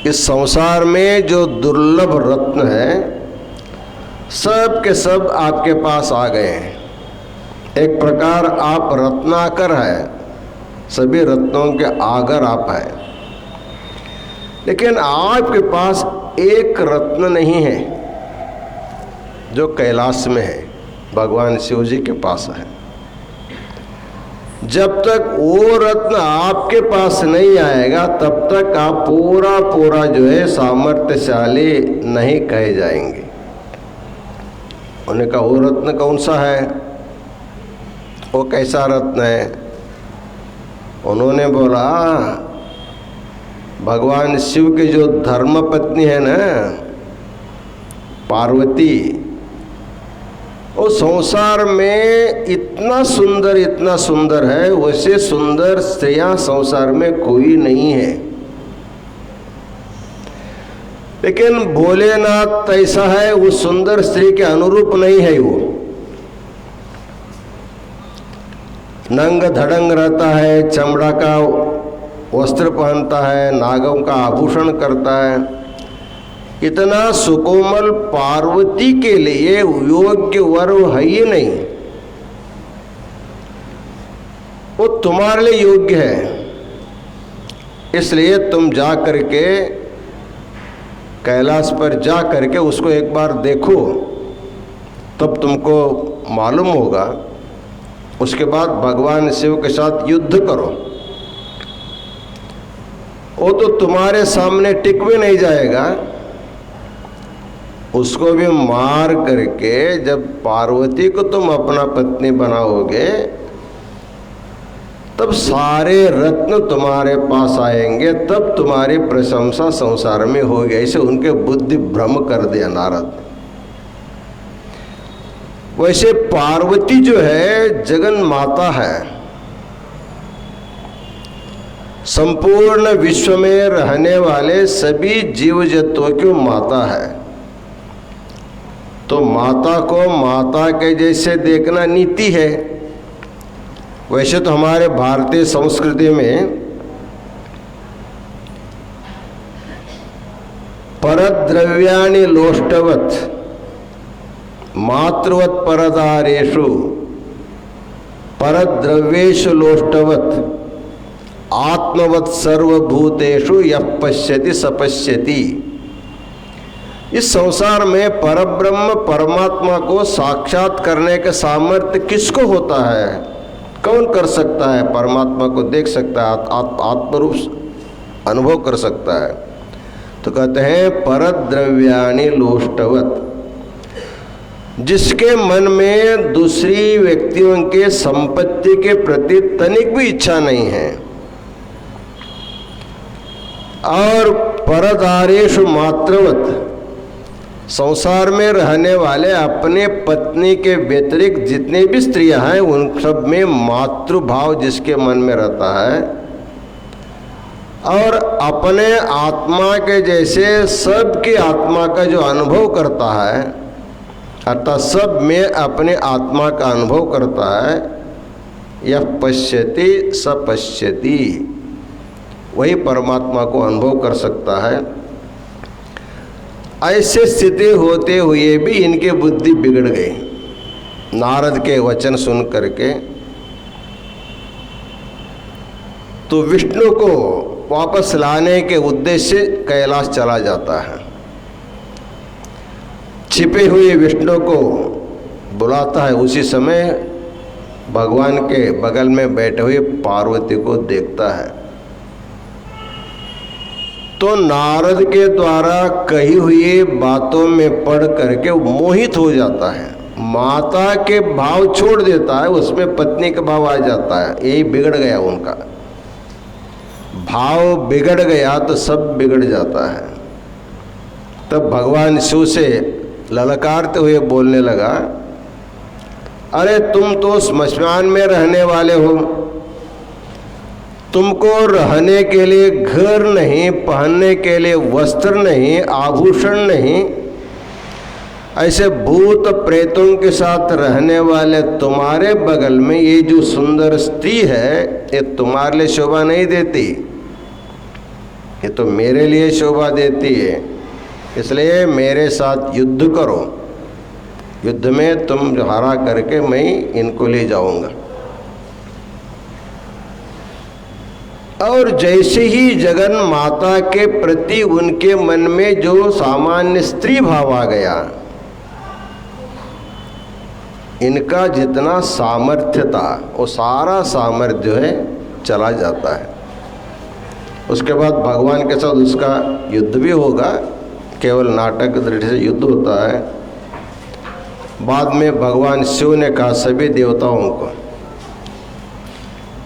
इस संसार में जो दुर्लभ रत्न है सब के सब आपके पास आ गए हैं। एक प्रकार आप रत्नाकर है, सभी रत्नों के आगर आप हैं। लेकिन आपके पास एक रत्न नहीं है जो कैलाश में है, भगवान शिव जी के पास है। जब तक वो रत्न आपके पास नहीं आएगा तब तक आप पूरा जो है सामर्थ्यशाली नहीं कहे जाएंगे। उन्होंने कहा, वो रत्न कौन सा है, वो कैसा रत्न है? उन्होंने बोला, भगवान शिव की जो धर्म पत्नी है ना पार्वती, वो संसार में इतना सुंदर है, वैसे सुंदर स्त्रियां संसार में कोई नहीं है। लेकिन भोलेनाथ ऐसा है, वो सुंदर स्त्री के अनुरूप नहीं है। वो नंग धड़ंग रहता है, चमड़ा का वस्त्र पहनता है, नागों का आभूषण करता है। इतना सुकोमल पार्वती के लिए योग्य वर है ही नहीं, वो तुम्हारे लिए योग्य है। इसलिए तुम जा करके कैलाश पर जा करके उसको एक बार देखो, तब तुमको मालूम होगा। उसके बाद भगवान शिव के साथ युद्ध करो। वो तो तुम्हारे सामने टिक भी नहीं जाएगा। उसको भी मार करके जब पार्वती को तुम अपना पत्नी बनाओगे तब सारे रत्न तुम्हारे पास आएंगे, तब तुम्हारी प्रशंसा संसार में होगी। ऐसे उनके बुद्धि भ्रम कर दिया नारद। वैसे पार्वती जो है जगन माता है, संपूर्ण विश्व में रहने वाले सभी जीव जंतुओं की माता है। तो माता को माता के जैसे देखना नीति है। वैसे तो हमारे भारतीय संस्कृति में परद्रव्याणि लोष्टवत मातृवत परदारेषु परद्रव्येषु लोष्टवत आत्मवत सर्वभूतेषु यः पश्यति सपश्यति। इस संसार में परब्रह्म परमात्मा को साक्षात करने का सामर्थ्य किसको होता है? कौन कर सकता है? परमात्मा को देख सकता है, आत्मरूप अनुभव कर सकता है। तो कहते हैं परद्रव्याणि लोष्टवत, जिसके मन में दूसरी व्यक्तियों के संपत्ति के प्रति तनिक भी इच्छा नहीं है, और परदारेषु मातृवत, संसार में रहने वाले अपने पत्नी के व्यतिरिक्त जितने भी स्त्रियां हैं उन सब में मातृभाव जिसके मन में रहता है, और अपने आत्मा के जैसे सबकी आत्मा का जो अनुभव करता है, अर्थात सब में अपने आत्मा का अनुभव करता है, यह पश्यति सपश्यति, वही परमात्मा को अनुभव कर सकता है। ऐसे स्थिति होते हुए भी इनके बुद्धि बिगड़ गई। नारद के वचन सुन करके तो विष्णु को वापस लाने के उद्देश्य से कैलाश चला जाता है। छिपे हुए विष्णु को बुलाता है। उसी समय भगवान के बगल में बैठे हुए पार्वती को देखता है। तो नारद के द्वारा कही हुई बातों में पढ़ करके मोहित हो जाता है। माता के भाव छोड़ देता है, उसमें पत्नी का भाव आ जाता है। यही बिगड़ गया उनका भाव, बिगड़ गया तो सब बिगड़ जाता है। तब भगवान शिव से ललकारते हुए बोलने लगा, अरे तुम तो श्मशान में रहने वाले हो, तुमको रहने के लिए घर नहीं, पहनने के लिए वस्त्र नहीं, आभूषण नहीं, ऐसे भूत प्रेतों के साथ रहने वाले तुम्हारे बगल में ये जो सुंदर स्त्री है, ये तुम्हारे लिए शोभा नहीं देती, ये तो मेरे लिए शोभा देती है। इसलिए मेरे साथ युद्ध करो, युद्ध में तुम हरा करके मैं इनको ले जाऊंगा। और जैसे ही जगन माता के प्रति उनके मन में जो सामान्य स्त्री भाव आ गया, इनका जितना सामर्थ्य था वो सारा सामर्थ्य जो है चला जाता है। उसके बाद भगवान के साथ उसका युद्ध भी होगा, केवल नाटक दृष्टि से युद्ध होता है। बाद में भगवान शिव ने कहा सभी देवताओं को,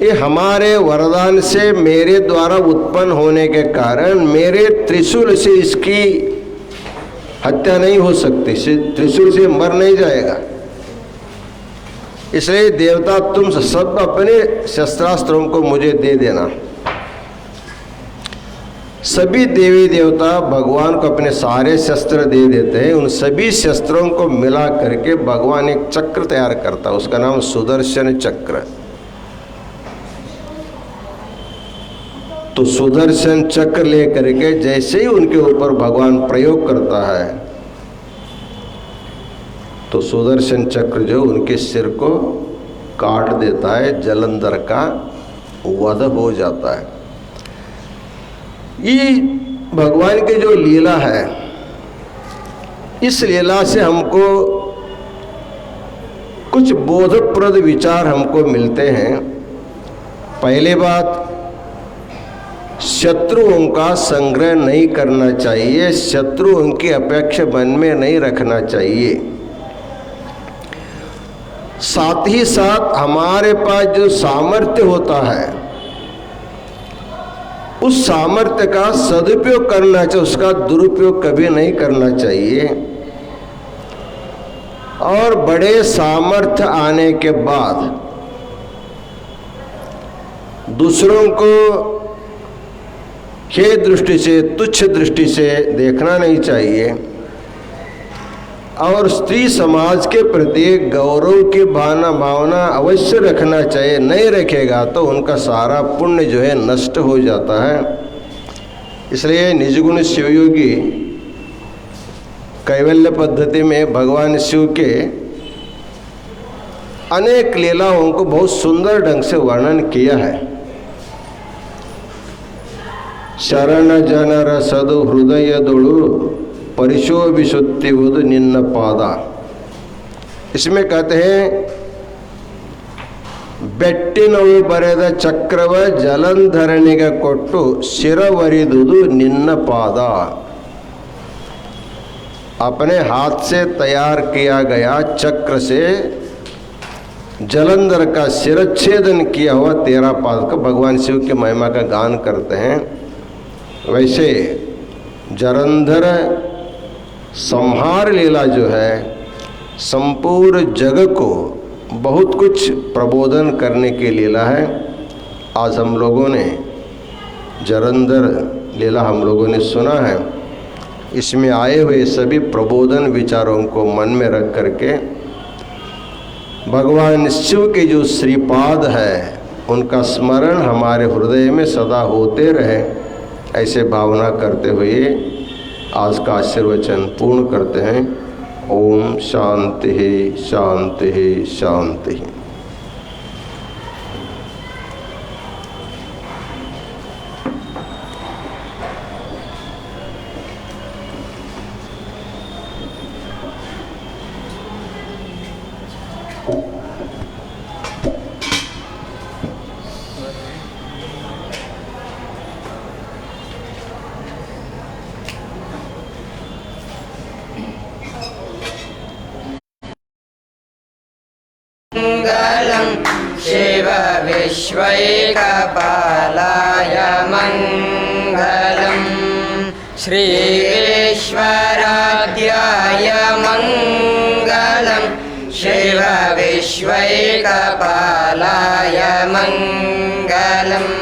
ये हमारे वरदान से मेरे द्वारा उत्पन्न होने के कारण मेरे त्रिशूल से इसकी हत्या नहीं हो सकती, त्रिशूल से मर नहीं जाएगा। इसलिए देवता तुम सब अपने शस्त्रास्त्रों को मुझे दे देना। सभी देवी देवता भगवान को अपने सारे शस्त्र दे देते हैं। उन सभी शस्त्रों को मिला करके भगवान एक चक्र तैयार करता है, उसका नाम सुदर्शन चक्र। तो सुदर्शन चक्र लेकर के जैसे ही उनके ऊपर भगवान प्रयोग करता है, तो सुदर्शन चक्र जो उनके सिर को काट देता है, जलंधर का वध हो जाता है। ये भगवान की जो लीला है, इस लीला से हमको कुछ बोधप्रद विचार हमको मिलते हैं। पहली बात, शत्रुओं का संग्रह नहीं करना चाहिए, शत्रुओं की अपेक्षा मन में नहीं रखना चाहिए। साथ ही साथ हमारे पास जो सामर्थ्य होता है उस सामर्थ्य का सदुपयोग करना चाहिए, उसका दुरुपयोग कभी नहीं करना चाहिए। और बड़े सामर्थ्य आने के बाद दूसरों को खेद दृष्टि से, तुच्छ दृष्टि से देखना नहीं चाहिए और स्त्री समाज के प्रति गौरव की भावना अवश्य रखना चाहिए। नहीं रखेगा तो उनका सारा पुण्य जो है नष्ट हो जाता है। इसलिए निजगुण शिवयोगी कैवल्य पद्धति में भगवान शिव के अनेक लीलाओं को बहुत सुंदर ढंग से वर्णन किया है। शरण जनर सदु हृदय दुड़ु परिशोभिशुत्तिवुद निन्न पादा। इसमें कहते हैं ಬೆಟ್ಟಿನೊಳು ಬರೆದ ಚಕ್ರವ ಜಲಂಧರನಿಗೆ ಕೊಟ್ಟು ಶಿರವರಿದುದು ನಿನ್ನ ಪಾದ। अपने हाथ से तैयार किया गया चक्र से जलंधर का शिरच्छेदन किया हुआ तेरा पाद का भगवान शिव की महिमा का गान करते हैं। वैसे जलंधर संहार लीला जो है संपूर्ण जग को बहुत कुछ प्रबोधन करने की लीला है। आज हम लोगों ने जलंधर लीला हम लोगों ने सुना है। इसमें आए हुए सभी प्रबोधन विचारों को मन में रख करके भगवान शिव के जो श्रीपाद है उनका स्मरण हमारे हृदय में सदा होते रहे, ऐसे भावना करते हुए आज का आशीर्वचन पूर्ण करते हैं। ओम शांति शांति शांति। शिव विश्वैकपालाय मङ्गलम् श्रीविश्वराध्याय मङ्गलम् शिव विश्वैकपालाय मङ्गलम्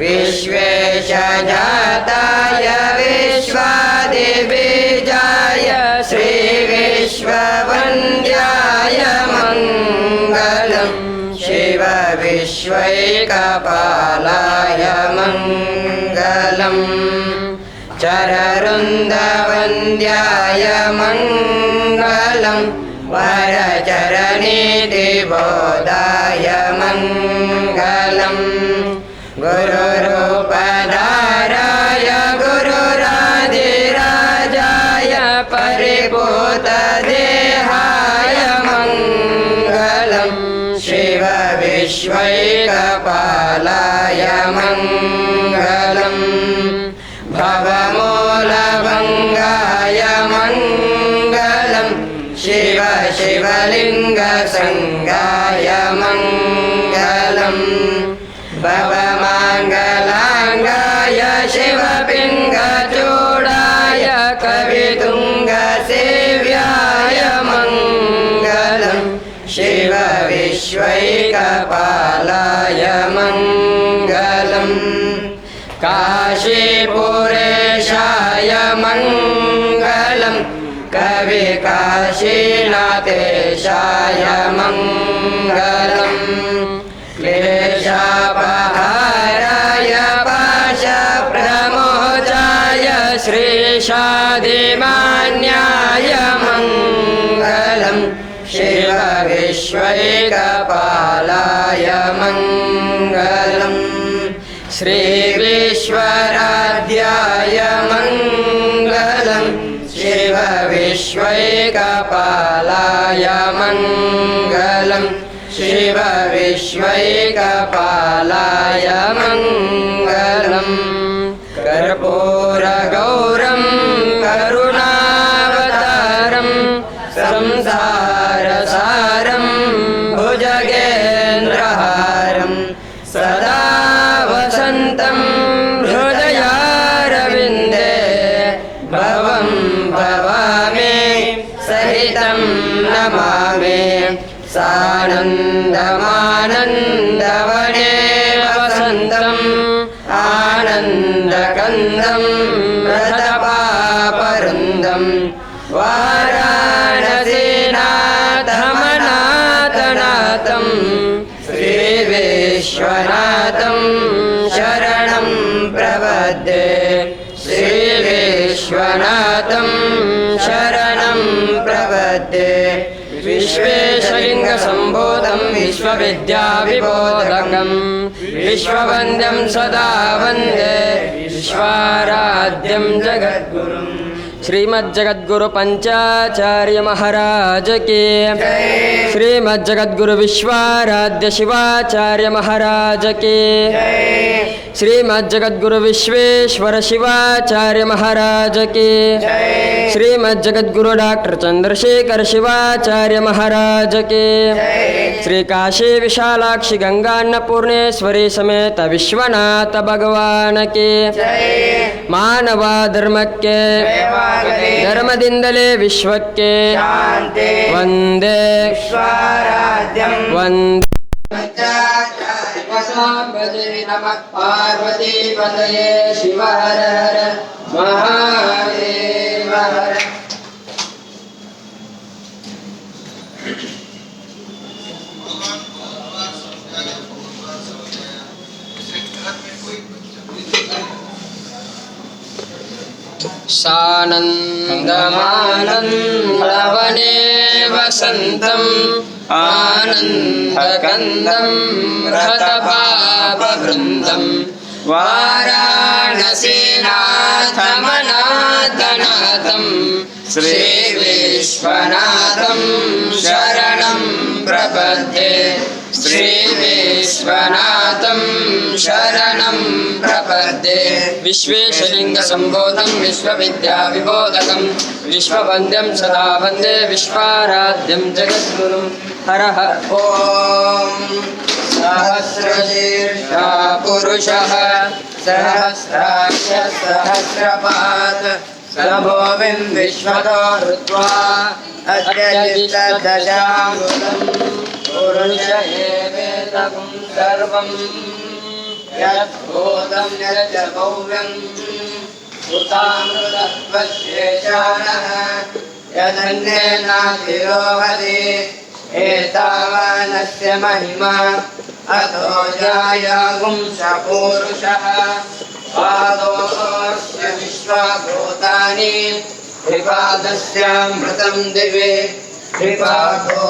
विश्वेशजाताय विश्वादिबीजाय श्रीविश्ववन्द्याय मङ्गलम् शिव विश्वैकपालाय मङ्गलम् चररुन्दवन्द्याय मङ्गलम् वरचरणीतिबोधाय मङ्गलम् गुरुरूपधाराय गुरुराधिराजाय परिभूतदेहाय मङ्गलम् शिव विश्वैकपालाय मङ्गलम् भवमूलभङ्गाय मङ्गलम् शिव शिवलिङ्गसङ्गाय मङ्गलम् भवमाङ्गलाङ्गाय शिवपिङ्गचूडाय कवितुङ्गसेव्याय मङ्गलम् शिव विश्वैकपालाय मङ्गलम् काशीपुरेशाय मङ्गलम् कविकाशीनाथेशाय मङ्गलम् क्लेशापहाराय पाशप्रमोचाय श्रीशादिमान्याय मङ्गलम् शिव विश्वैकपालाय मङ्गलम् श्रीविश्वराध्याय मङ्गलम् शिव विश्वैकपालाय मङ्गलम् शिव विश्वैकपालाय मङ्गलम् कर्पूरगौरं करुणावतारं संसारसारं सदा वसन्तं हृदयारविन्दे भवं भवामि सहितं नमामि सानन्दमानन्दवने वसन्तम् आनन्दकन्दं रथपापरुन्दं वाराणसीनाथमनाथनाथं श्रीविश्वनाथं शरणं प्रपद्ये श्रीविश्वनाथं शरणं प्रपद्ये विश्वेशलिङ्गसम्भूतं विश्वविद्याविबोधकं विश्ववन्द्यं सदा वन्दे विश्वाराध्यं जगद्गुरुम्। श्रीमज्जगद्गुरु पंचाचार्य महाराज की श्रीमज्जगद्गुरु विश्वाराध्य शिवाचार्य महाराज की श्रीमज्जगद्गुरु विश्वेश्वर शिवाचार्य महाराज की श्रीमज्जगद्गुरु डॉक्टर चंद्रशेखर शिवाचार्य महाराज की श्री काशी विशालाक्षी गंगान्नपूर्णेश्वरी समेत विश्वनाथ भगवान की मानवा धर्म के धर्मदिंदले विश्वಕ್ಕೆ वंदे वंदे नमः पार्वती पतये शिव हर हर महादेव हर। सानन्दमानन्दवने वसन्तम् आनन्दकन्दं रथपापवृन्दं वाराणसीनाथमनाथनाथं श्रीविश्वनाथं शरणं प्रपद्ये श्रीविश्वनाथं शरणं प्रपद्ये विश्वेशलिङ्गसम्भूतं विश्वविद्याविबोधकं विश्ववन्द्यं सदा वन्दे विश्वाराध्यं जगद्गुरुं। हरः ॐ सहस्रशीर्षा पुरुषः सहस्राक्ष सहस्रपात् समभूमिं विश्वतो हृत्वा अत्यजितदशाङ्गुलं पुरुष एवेदं सर्वं यद्भूतं यच्च भव्यं उतामृतत्वशेषाणः यदन्येनातिरोहति एतावानस्य महिमा अतो जायागुंसपूरुषः पादोऽस्य विश्वभूतानि त्रिपादस्यामृतं दिवे त्रिपादो